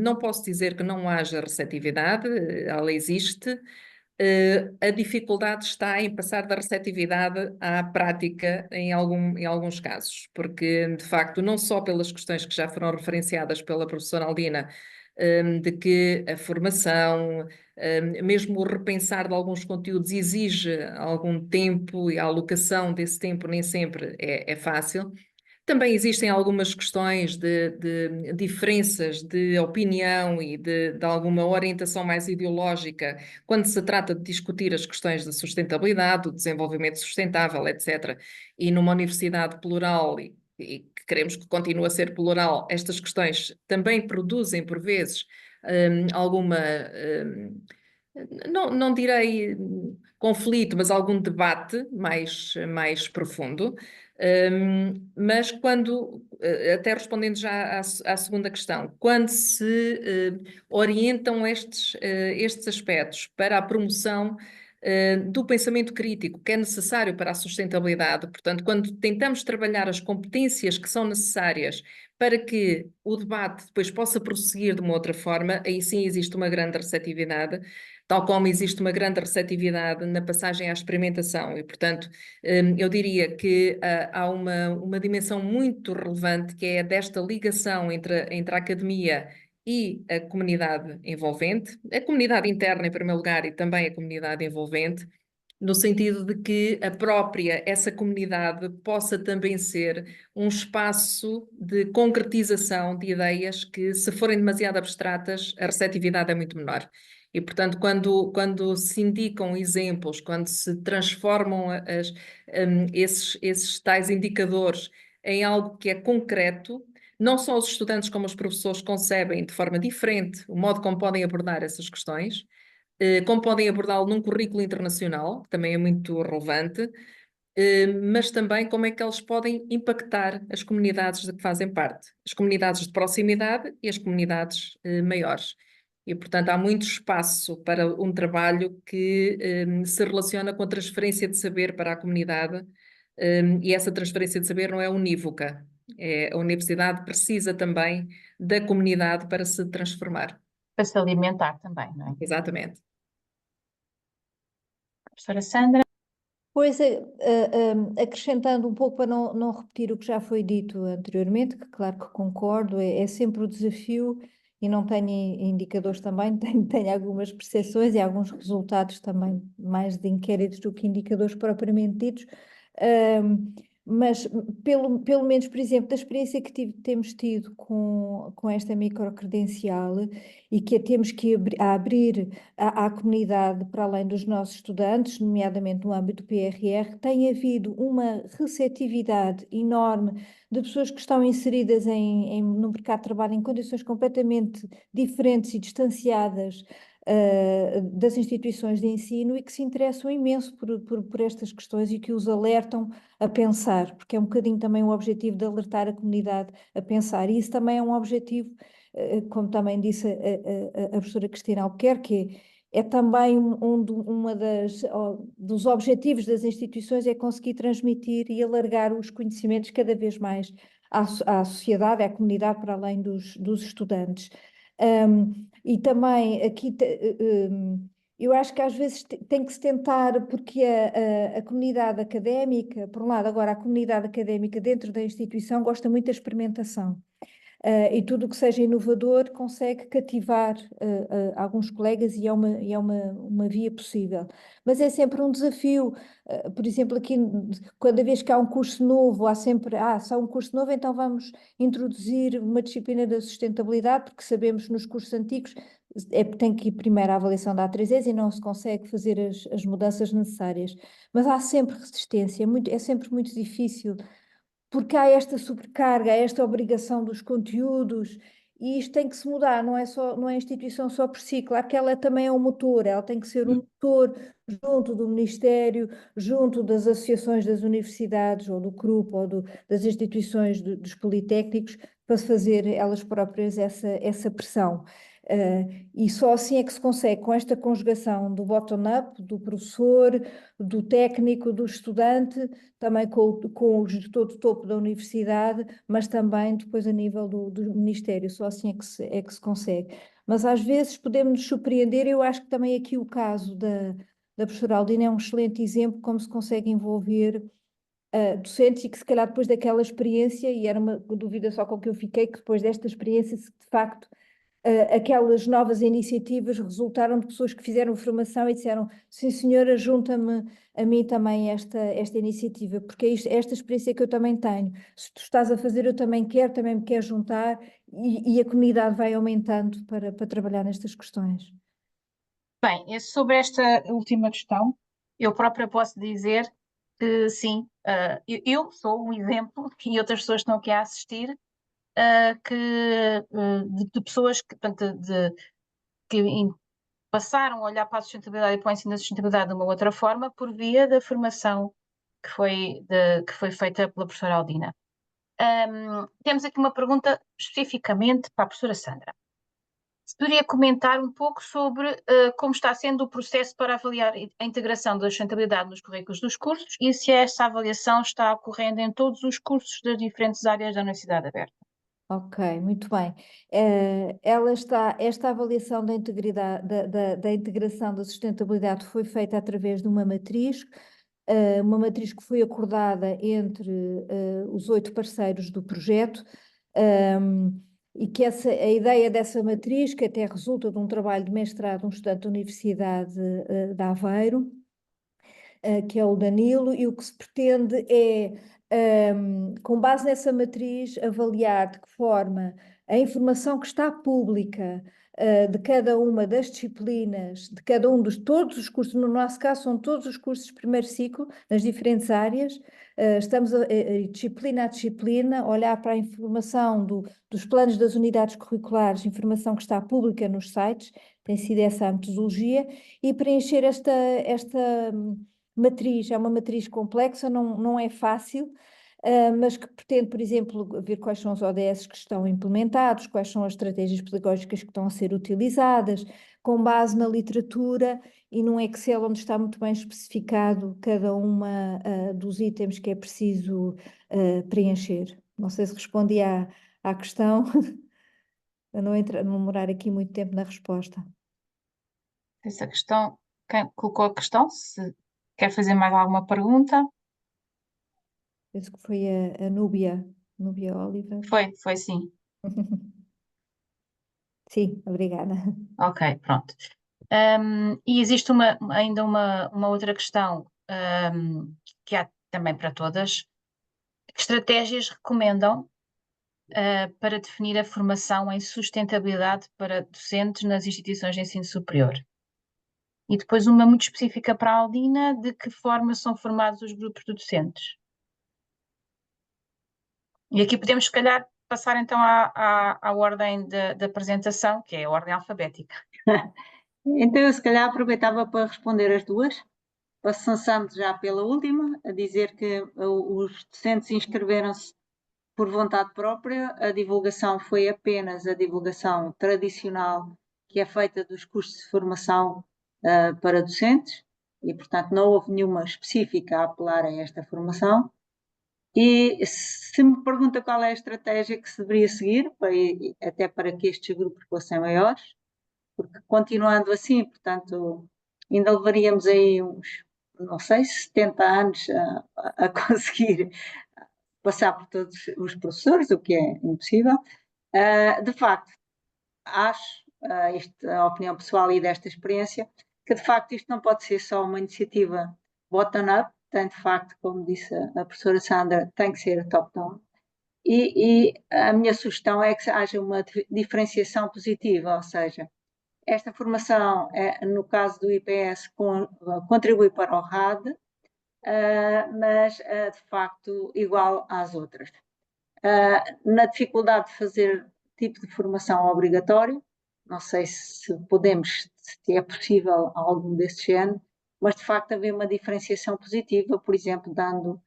não posso dizer que não haja receptividade, ela existe. A dificuldade está em passar da receptividade à prática em alguns casos, porque, de facto, não só pelas questões que já foram referenciadas pela professora Aldina, de que a formação, mesmo o repensar de alguns conteúdos exige algum tempo e a alocação desse tempo nem sempre é fácil. Também existem algumas questões de diferenças de opinião e de alguma orientação mais ideológica quando se trata de discutir as questões da sustentabilidade, do desenvolvimento sustentável, etc. E numa universidade plural e que queremos que continue a ser plural, estas questões também produzem, por vezes, alguma... não direi conflito, mas algum debate mais profundo. Mas quando, até respondendo já à segunda questão, quando se orientam estes aspectos para a promoção do pensamento crítico, que é necessário para a sustentabilidade, portanto, quando tentamos trabalhar as competências que são necessárias para que o debate depois possa prosseguir de uma outra forma, aí sim existe uma grande receptividade, tal como existe uma grande receptividade na passagem à experimentação. E, portanto, eu diria que há uma dimensão muito relevante que é desta ligação entre a academia e a comunidade envolvente, a comunidade interna em primeiro lugar e também a comunidade envolvente, no sentido de que essa comunidade possa também ser um espaço de concretização de ideias que, se forem demasiado abstratas, a receptividade é muito menor. E, portanto, quando se indicam exemplos, quando se transformam esses tais indicadores em algo que é concreto, não só os estudantes como os professores concebem de forma diferente o modo como podem abordar essas questões, como podem abordá-lo num currículo internacional, que também é muito relevante, mas também como é que eles podem impactar as comunidades de que fazem parte, as comunidades de proximidade e as comunidades maiores. E, portanto, há muito espaço para um trabalho que se relaciona com a transferência de saber para a comunidade, e essa transferência de saber não é unívoca. A universidade precisa também da comunidade para se transformar. Para se alimentar também, não é? Exatamente. Professora Sandra? Pois, acrescentando um pouco para não repetir o que já foi dito anteriormente, que claro que concordo, é sempre o desafio, e não tenho indicadores também, tenho algumas percepções e alguns resultados também, mais de inquéritos do que indicadores propriamente ditos, mas pelo menos, por exemplo, da experiência que temos tido com esta microcredencial e que a temos que abrir à comunidade para além dos nossos estudantes, nomeadamente no âmbito do PRR, tem havido uma receptividade enorme de pessoas que estão inseridas no mercado de trabalho em condições completamente diferentes e distanciadas das instituições de ensino e que se interessam imenso por estas questões e que os alertam a pensar, porque é um bocadinho também o objetivo de alertar a comunidade a pensar. E isso também é um objetivo, como também disse a professora Cristina Albuquerque, é também dos objetivos das instituições é conseguir transmitir e alargar os conhecimentos cada vez mais à sociedade, à comunidade, para além dos estudantes. E também aqui eu acho que às vezes tem que se tentar, porque a comunidade académica, por um lado, agora a comunidade académica dentro da instituição gosta muito da experimentação. E tudo o que seja inovador consegue cativar alguns colegas e é uma via possível. Mas é sempre um desafio. Por exemplo, aqui, cada vez que há um curso novo, há sempre, se há um curso novo, então vamos introduzir uma disciplina da sustentabilidade, porque sabemos nos cursos antigos tem que ir primeiro à avaliação da A3Es e não se consegue fazer as mudanças necessárias. Mas há sempre resistência, é sempre muito difícil porque há esta sobrecarga, há esta obrigação dos conteúdos, e isto tem que se mudar, não é a instituição só por si, claro que ela também é um motor, ela tem que ser um motor junto do Ministério, junto das associações das universidades, ou do CRUP, ou das instituições dos politécnicos, para fazer elas próprias essa pressão. E só assim é que se consegue, com esta conjugação do bottom-up, do professor, do técnico, do estudante, também com o gestor de topo da universidade, mas também depois a nível do Ministério, só assim é que se consegue. Mas às vezes podemos nos surpreender, eu acho que também aqui o caso da professora Aldina é um excelente exemplo de como se consegue envolver docentes e que se calhar depois daquela experiência, e era uma dúvida só com que eu fiquei, que depois desta experiência, se de facto aquelas novas iniciativas resultaram de pessoas que fizeram formação e disseram, sim senhora, junta-me a mim também esta iniciativa, porque é esta experiência que eu também tenho. Se tu estás a fazer, eu também me quero juntar e a comunidade vai aumentando para trabalhar nestas questões. Bem, sobre esta última questão, eu própria posso dizer que sim, eu sou um exemplo e outras pessoas estão aqui a assistir de pessoas que passaram a olhar para a sustentabilidade e para o ensino da sustentabilidade de uma outra forma por via da formação que foi feita pela professora Aldina. Temos aqui uma pergunta especificamente para a professora Sandra. Se poderia comentar um pouco sobre como está sendo o processo para avaliar a integração da sustentabilidade nos currículos dos cursos e se essa avaliação está ocorrendo em todos os cursos das diferentes áreas da Universidade Aberta. Ok, muito bem. Esta avaliação da integridade, da integração da sustentabilidade foi feita através de uma matriz que foi acordada entre os 8 parceiros do projeto, e que a ideia dessa matriz, que até resulta de um trabalho de mestrado de um estudante da Universidade de Aveiro, que é o Danilo, e o que se pretende é, com base nessa matriz, avaliar de que forma a informação que está pública de cada uma das disciplinas, de cada todos os cursos, no nosso caso são todos os cursos de primeiro ciclo, nas diferentes áreas, estamos disciplina a disciplina, olhar para a informação dos planos das unidades curriculares, informação que está pública nos sites, tem sido essa a metodologia, e preencher esta matriz. É uma matriz complexa, não é fácil, mas que pretende, por exemplo, ver quais são os ODS que estão implementados, quais são as estratégias pedagógicas que estão a ser utilizadas, com base na literatura e num Excel onde está muito bem especificado cada uma dos itens que é preciso preencher. Não sei se respondi à questão, a não demorar aqui muito tempo na resposta. Essa questão, quem colocou a questão, se quer fazer mais alguma pergunta? Penso que foi a Núbia Oliver. Foi sim. Sim, obrigada. Ok, pronto. E existe ainda uma outra questão que há também para todas, Que estratégias recomendam para definir a formação em sustentabilidade para docentes nas instituições de ensino superior? E depois uma muito específica para a Aldina, de que forma são formados os grupos de docentes? E aqui podemos, se calhar, passar então à ordem da apresentação, que é a ordem alfabética. Então, eu se calhar aproveitava para responder as duas, passando já pela última, a dizer que os docentes inscreveram-se por vontade própria, a divulgação foi apenas a divulgação tradicional que é feita dos cursos de formação para docentes e, portanto, não houve nenhuma específica a apelar a esta formação. E se me pergunta qual é a estratégia que se deveria seguir, até para que estes grupos fossem maiores, porque continuando assim, portanto, ainda levaríamos aí uns, não sei, 70 anos a conseguir passar por todos os professores, o que é impossível. De facto, acho, isto é a opinião pessoal e desta experiência, que de facto isto não pode ser só uma iniciativa bottom-up, tem de facto, como disse a professora Sandra, tem que ser top-down. E a minha sugestão é que haja uma diferenciação positiva, ou seja, esta formação, no caso do IPS, contribui para o RAD, mas de facto igual às outras. Na dificuldade de fazer tipo de formação obrigatório, não sei se podemos, se é possível algum desse género, mas de facto haver uma diferenciação positiva, por exemplo, dando,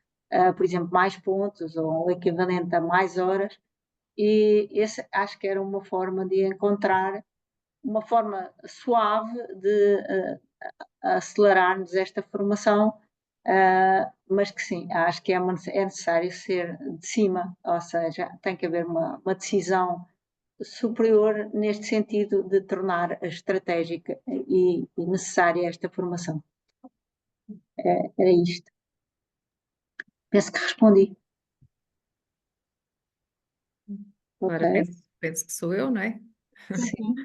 por exemplo, mais pontos ou o equivalente a mais horas, e esse acho que era uma forma de encontrar uma forma suave de acelerarmos esta formação, mas que sim, acho que é necessário ser de cima, ou seja, tem que haver uma decisão superior neste sentido de tornar estratégica e necessária esta formação. Era isto. Penso que respondi. Agora Ok. penso que sou eu, não é? Sim.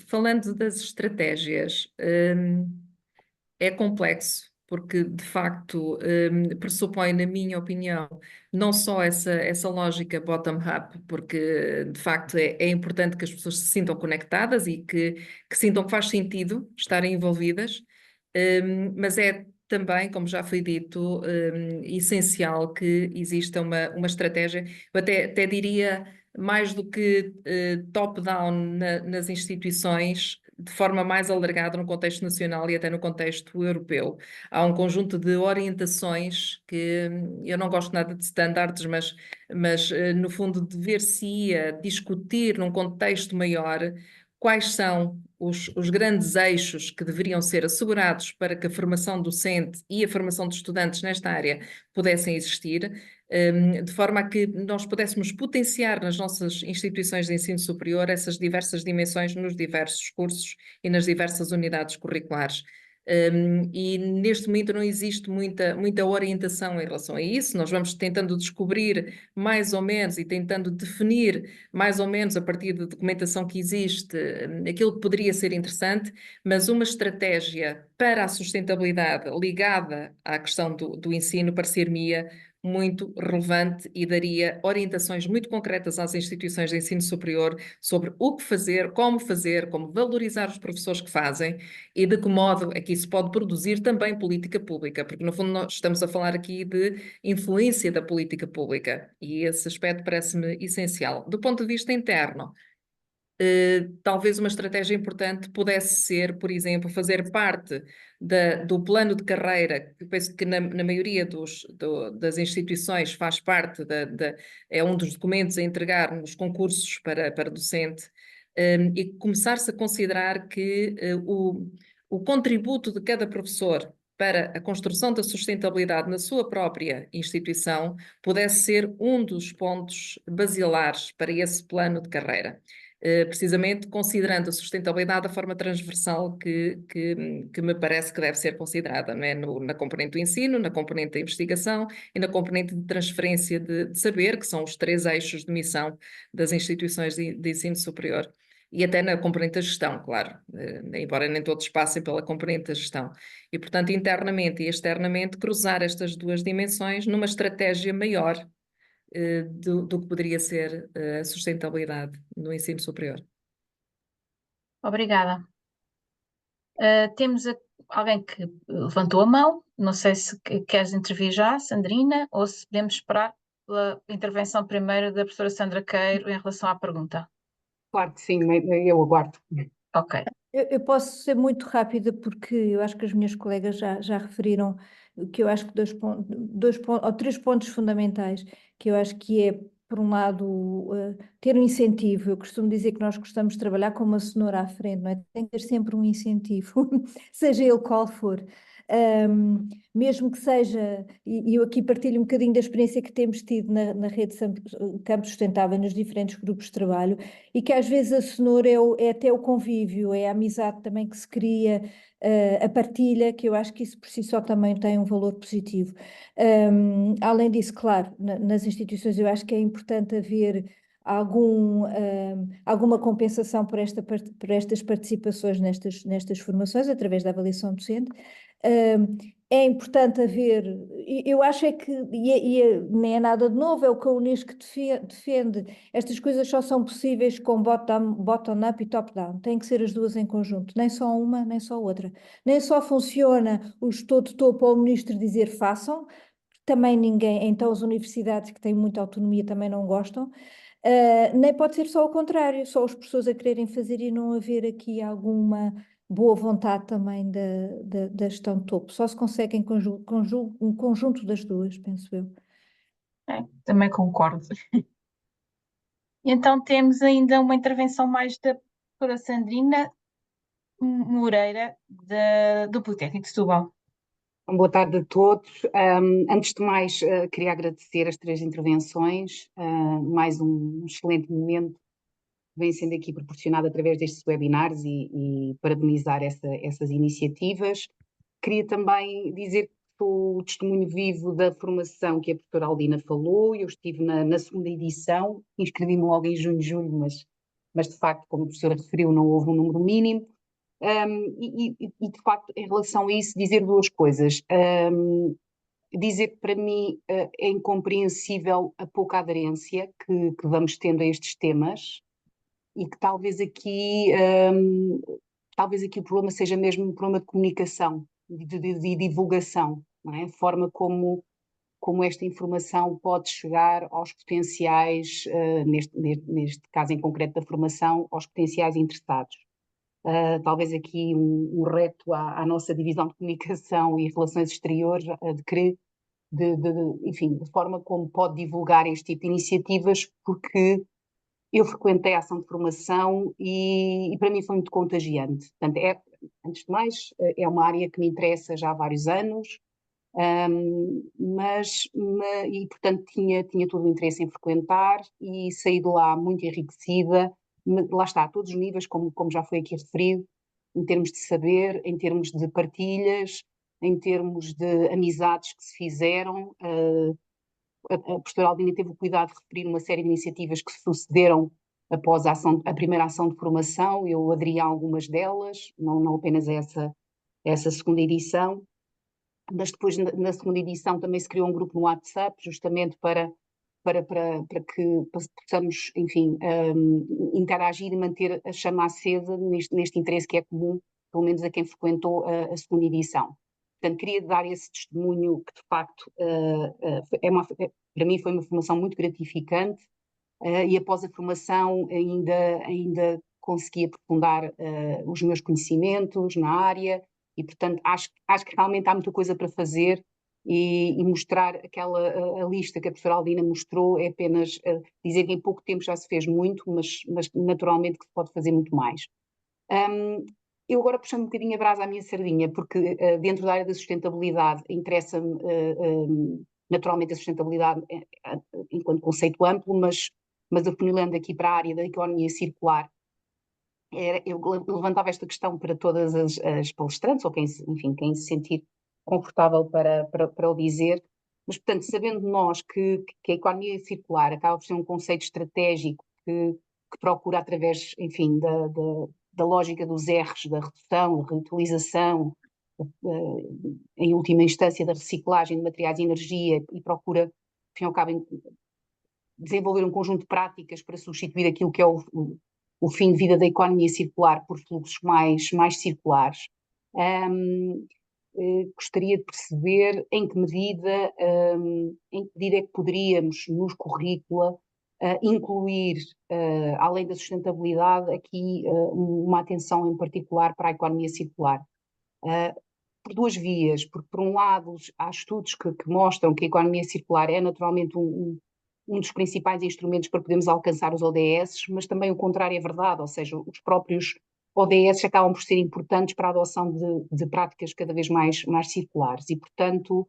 Falando das estratégias, é complexo, porque de facto pressupõe, na minha opinião, não só essa lógica bottom-up, porque de facto é importante que as pessoas se sintam conectadas e que sintam que faz sentido estarem envolvidas, mas é também, como já foi dito, essencial que exista uma estratégia, eu até diria mais do que top-down nas instituições, de forma mais alargada no contexto nacional e até no contexto europeu. Há um conjunto de orientações que eu não gosto nada de standards, mas no fundo dever-se-ia discutir num contexto maior quais são os grandes eixos que deveriam ser assegurados para que a formação docente e a formação de estudantes nesta área pudessem existir, de forma a que nós pudéssemos potenciar nas nossas instituições de ensino superior essas diversas dimensões nos diversos cursos e nas diversas unidades curriculares. E neste momento não existe muita orientação em relação a isso. Nós vamos tentando descobrir mais ou menos e tentando definir mais ou menos a partir da documentação que existe aquilo que poderia ser interessante, mas uma estratégia para a sustentabilidade ligada à questão do ensino parecer-me-ia muito relevante e daria orientações muito concretas às instituições de ensino superior sobre o que fazer, como valorizar os professores que fazem e de que modo é que isso pode produzir também política pública, porque no fundo nós estamos a falar aqui de influência da política pública e esse aspecto parece-me essencial. Do ponto de vista interno, talvez uma estratégia importante pudesse ser, por exemplo, fazer parte do plano de carreira, que penso que na maioria das instituições faz parte, é um dos documentos a entregar nos concursos para docente, e começar-se a considerar que o contributo de cada professor para a construção da sustentabilidade na sua própria instituição pudesse ser um dos pontos basilares para esse plano de carreira. Precisamente considerando a sustentabilidade da forma transversal que me parece que deve ser considerada, não é? Na componente do ensino, na componente da investigação e na componente de transferência de saber, que são os 3 eixos de missão das instituições de ensino superior. e até na componente da gestão, claro, embora nem todos passem pela componente da gestão. E, portanto, internamente e externamente, cruzar estas duas dimensões numa estratégia maior do que poderia ser a sustentabilidade no ensino superior. Obrigada. Temos alguém que levantou a mão, não sei se queres intervir já, Sandrina, ou se podemos esperar pela intervenção primeiro da professora Sandra Queiro em relação à pergunta. Claro que sim, eu aguardo. Ok. Eu posso ser muito rápida porque eu acho que as minhas colegas já referiram que eu acho que dois pontos, ou três pontos fundamentais, que eu acho que é, por um lado, ter um incentivo. Eu costumo dizer que nós gostamos de trabalhar com uma cenoura à frente, não é? Tem que ter sempre um incentivo, seja ele qual for. Mesmo que seja, e eu aqui partilho um bocadinho da experiência que temos tido na rede Campos Sustentável, nos diferentes grupos de trabalho, e que às vezes a cenoura é até o convívio, é a amizade também que se cria, a partilha, que eu acho que isso por si só também tem um valor positivo. Além disso, claro, nas instituições eu acho que é importante haver alguma compensação por estas participações nestas formações, através da avaliação docente. É importante haver, eu acho é que, nem é nada de novo, é o que a Unesco defende, estas coisas só são possíveis com bottom-up e top-down, tem que ser as duas em conjunto, nem só uma, nem só outra. Nem só funciona o estou de topo ao ministro dizer façam, também ninguém, então as universidades que têm muita autonomia também não gostam, nem pode ser só o contrário, só as pessoas a quererem fazer e não haver aqui alguma boa vontade também da gestão de topo. Só se consegue um conjunto das duas, penso eu. Também concordo. Então temos ainda uma intervenção mais da professora Sandrina Moreira, do Politécnico de Setúbal. Boa tarde a todos. Antes de mais, queria agradecer as três intervenções, mais um excelente momento que vem sendo aqui proporcionado através destes webinars e parabenizar essas iniciativas. Queria também dizer que sou o testemunho vivo da formação que a professora Aldina falou. Eu estive na segunda edição, inscrevi-me logo em junho, julho, mas de facto, como a professora referiu, não houve um número mínimo. E de facto, em relação a isso, dizer duas coisas. Dizer que para mim é incompreensível a pouca aderência que vamos tendo a estes temas e que talvez aqui o problema seja mesmo um problema de comunicação, de divulgação, não é? A forma como esta informação pode chegar aos potenciais, neste caso em concreto da formação, aos potenciais interessados. Talvez aqui um reto à nossa divisão de comunicação e relações exteriores, enfim, de forma como pode divulgar este tipo de iniciativas, porque eu frequentei a ação de formação e para mim foi muito contagiante. Portanto, antes de mais, é uma área que me interessa já há vários anos, e portanto tinha todo o interesse em frequentar e saí de lá muito enriquecida, lá está, a todos os níveis, como já foi aqui referido, em termos de saber, em termos de partilhas, em termos de amizades que se fizeram. A professora Aldina teve o cuidado de referir uma série de iniciativas que sucederam após a primeira ação de formação. Eu aderi a algumas delas, não apenas a essa segunda edição, mas depois na segunda edição também se criou um grupo no WhatsApp, justamente para que possamos, enfim, interagir e manter a chama acesa neste interesse que é comum, pelo menos a quem frequentou a segunda edição. Portanto, queria dar esse testemunho que, de facto, para mim foi uma formação muito gratificante, e após a formação ainda consegui aprofundar os meus conhecimentos na área e, portanto, acho que realmente há muita coisa para fazer e mostrar a lista que a professora Aldina mostrou é apenas dizer que em pouco tempo já se fez muito, mas naturalmente que se pode fazer muito mais. Eu agora puxando um bocadinho a brasa à minha sardinha, porque dentro da área da sustentabilidade interessa-me naturalmente a sustentabilidade enquanto conceito amplo, mas afunilando aqui para a área da economia circular, eu levantava esta questão para todas as palestrantes, ou quem se sentir confortável para o dizer, mas portanto, sabendo nós que a economia circular acaba por ser um conceito estratégico que que procura através, enfim, da lógica dos R's, da redução, reutilização, em última instância da reciclagem de materiais de energia, e procura, ao fim e ao cabo, desenvolver um conjunto de práticas para substituir aquilo que é o fim de vida da economia circular por fluxos mais circulares. Gostaria de perceber em que medida é que poderíamos, nos currícula, incluir, além da sustentabilidade, aqui uma atenção em particular para a economia circular. Por duas vias, porque por um lado há estudos que mostram que a economia circular é naturalmente um dos principais instrumentos para podermos alcançar os ODS, mas também o contrário é verdade, ou seja, os próprios ODS acabam por ser importantes para a adoção de práticas cada vez mais circulares e, portanto,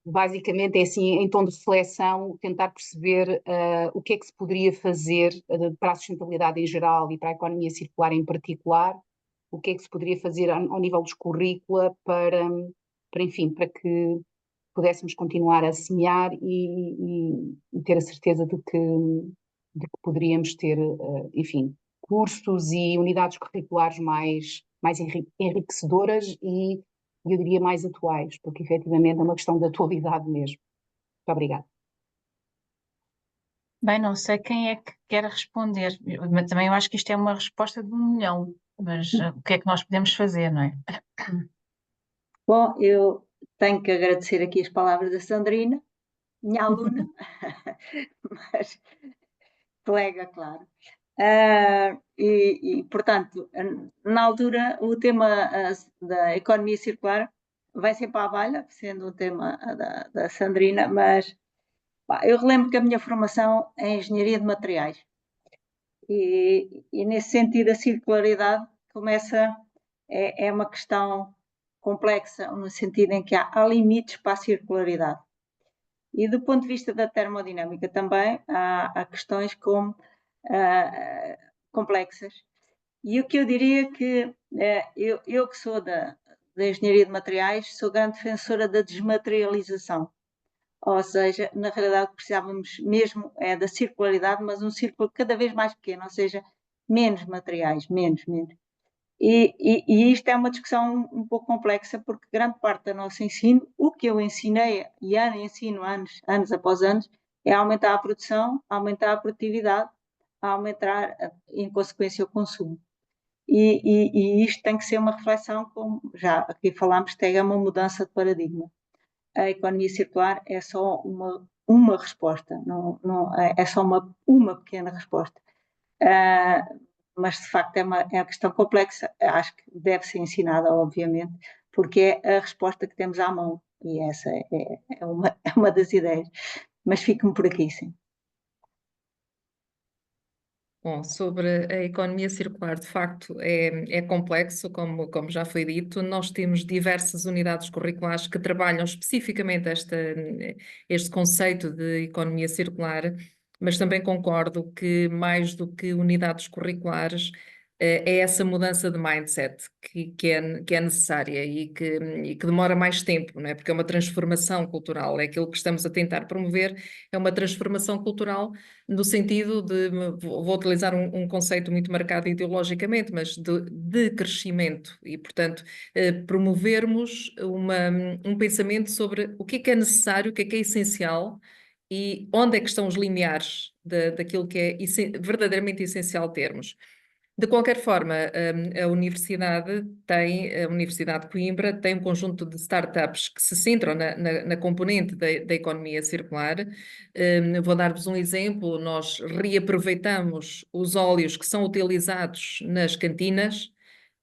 basicamente é assim, em tom de reflexão, tentar perceber o que é que se poderia fazer para a sustentabilidade em geral e para a economia circular em particular, o que é que se poderia fazer ao nível dos currícula para que pudéssemos continuar a semear e ter a certeza de que poderíamos ter, enfim, cursos e unidades curriculares mais enriquecedoras e, eu diria, mais atuais, porque efetivamente é uma questão de atualidade mesmo. Muito obrigada. Bem, não sei quem é que quer responder, mas também eu acho que isto é uma resposta de 1 milhão, mas o que é que nós podemos fazer, não é? Bom, eu tenho que agradecer aqui as palavras da Sandrina, minha aluna, mas colega, claro. Portanto, na altura, o tema da economia circular vai sempre à baila, sendo um tema da Sandrina, mas eu relembro que a minha formação é em engenharia de materiais. E nesse sentido, a circularidade é uma questão complexa, no sentido em que há limites para a circularidade. E do ponto de vista da termodinâmica também, há questões como complexas. E o que eu diria que eu que sou da engenharia de materiais, sou grande defensora da desmaterialização. Ou seja, na realidade precisávamos mesmo da circularidade, mas um círculo cada vez mais pequeno, ou seja, menos materiais, menos. E isto é uma discussão um pouco complexa, porque grande parte do nosso ensino, o que eu ensinei e ensino anos após anos, é aumentar a produção, aumentar a produtividade, aumentar, em consequência, o consumo. E isto tem que ser uma reflexão, como já aqui falámos, que é uma mudança de paradigma. A economia circular é só uma resposta, não é só uma pequena resposta. Mas de facto é uma questão complexa, acho que deve ser ensinada, obviamente, porque é a resposta que temos à mão, e essa é uma das ideias, mas fico-me por aqui, sim. Bom, sobre a economia circular, de facto, é complexo, como já foi dito. Nós temos diversas unidades curriculares que trabalham especificamente este conceito de economia circular, mas também concordo que, mais do que unidades curriculares, é essa mudança de mindset que é necessária e que demora mais tempo, não é? Porque é uma transformação cultural, é aquilo que estamos a tentar promover, é uma transformação cultural no sentido de, vou utilizar um conceito muito marcado ideologicamente, mas de crescimento e, portanto, promovermos um pensamento sobre o que é necessário, o que é essencial e onde é que estão os limiares daquilo que é verdadeiramente essencial termos. De qualquer forma, a Universidade de Coimbra tem um conjunto de startups que se centram na componente da economia circular. Vou dar-vos um exemplo: nós reaproveitamos os óleos que são utilizados nas cantinas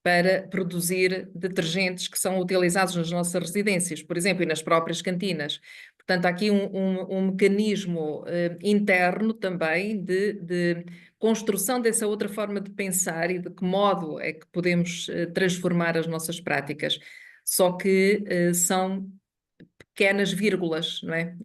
para produzir detergentes que são utilizados nas nossas residências, por exemplo, e nas próprias cantinas. Portanto, há aqui um mecanismo interno também de construção dessa outra forma de pensar e de que modo é que podemos transformar as nossas práticas. Só que são pequenas vírgulas, não é?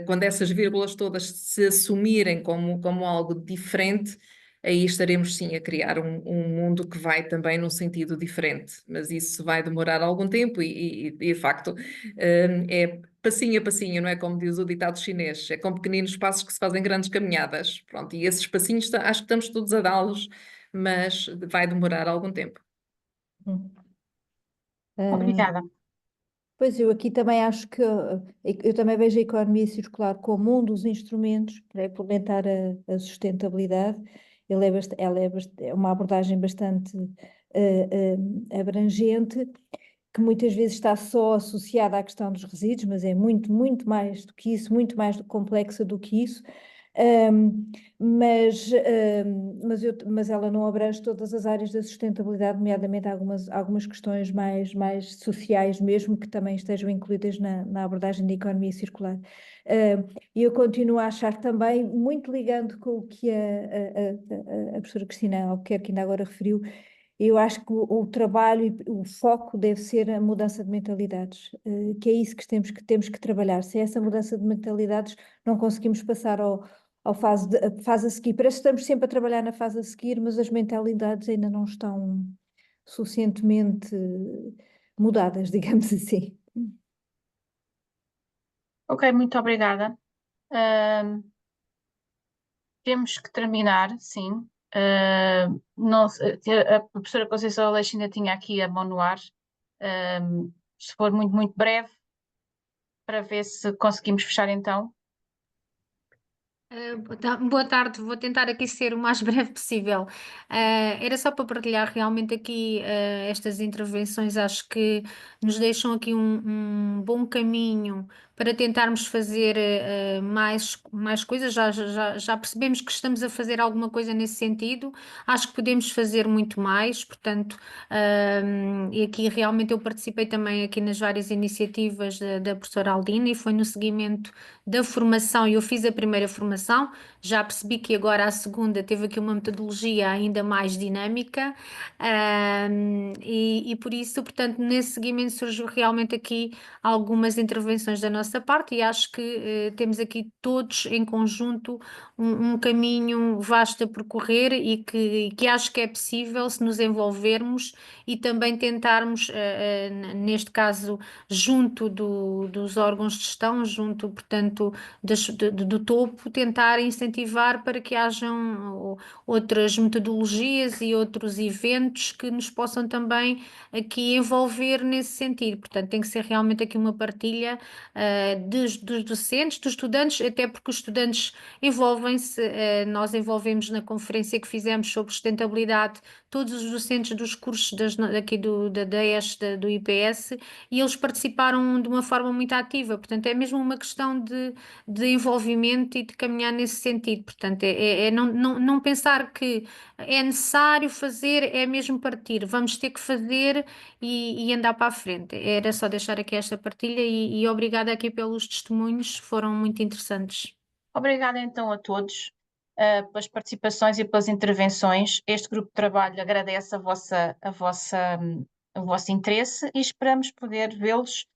Quando essas vírgulas todas se assumirem como algo diferente, aí estaremos sim a criar um mundo que vai também num sentido diferente, mas isso vai demorar algum tempo e de facto é passinho a passinho, não é como diz o ditado chinês, é com pequeninos passos que se fazem grandes caminhadas, pronto, e esses passinhos acho que estamos todos a dá-los, mas vai demorar algum tempo. Obrigada. Pois eu aqui também acho que eu também vejo a economia circular como um dos instrumentos para implementar a sustentabilidade. É uma abordagem bastante abrangente, que muitas vezes está só associada à questão dos resíduos, mas é muito, muito mais do que isso, muito mais complexa do que isso. Mas ela não abrange todas as áreas da sustentabilidade, nomeadamente algumas questões mais sociais mesmo, que também estejam incluídas na abordagem da economia circular. E eu continuo a achar também, muito ligando com o que a professora Cristina Albuquerque ainda agora referiu, eu acho que o trabalho e o foco deve ser a mudança de mentalidades, que é isso que temos que trabalhar. Sem essa mudança de mentalidades, não conseguimos passar à fase a seguir. Parece que estamos sempre a trabalhar na fase a seguir, mas as mentalidades ainda não estão suficientemente mudadas, digamos assim. Ok, muito obrigada. Temos que terminar, sim. A professora Conceição Aleixo ainda tinha aqui a mão no ar. Se for muito, muito breve, para ver se conseguimos fechar então. Boa tarde, vou tentar aqui ser o mais breve possível. Era só para partilhar realmente aqui estas intervenções, acho que nos deixam aqui um bom caminho para tentarmos fazer mais coisas. Já percebemos que estamos a fazer alguma coisa nesse sentido, acho que podemos fazer muito mais, portanto, e aqui realmente eu participei também aqui nas várias iniciativas da professora Aldina e foi no seguimento da formação, eu fiz a primeira formação, já percebi que agora a segunda teve aqui uma metodologia ainda mais dinâmica, e por isso, portanto, nesse seguimento surgiu realmente aqui algumas intervenções da nossa parte e acho que temos aqui todos em conjunto um caminho vasto a percorrer e que acho que é possível se nos envolvermos e também tentarmos, neste caso, junto dos órgãos de gestão, junto, portanto, do topo, tentar incentivar para que hajam outras metodologias e outros eventos que nos possam também aqui envolver nesse sentido. Portanto, tem que ser realmente aqui uma partilha dos docentes, dos estudantes, até porque os estudantes envolvem-se, nós envolvemos na conferência que fizemos sobre sustentabilidade todos os docentes dos cursos aqui da ESH, do IPS, e eles participaram de uma forma muito ativa, portanto é mesmo uma questão de envolvimento e de caminhar nesse sentido, portanto é não pensar que é necessário fazer, é mesmo partir, vamos ter que fazer e andar para a frente. Era só deixar aqui esta partilha e obrigada aqui pelos testemunhos, foram muito interessantes. Obrigada então a todos pelas participações e pelas intervenções. Este grupo de trabalho agradece o vosso interesse e esperamos poder vê-los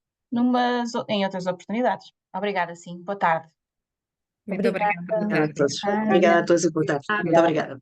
em outras oportunidades. Obrigada, sim. Boa tarde. Muito obrigada. Obrigada a todos e boa tarde. Muito obrigada.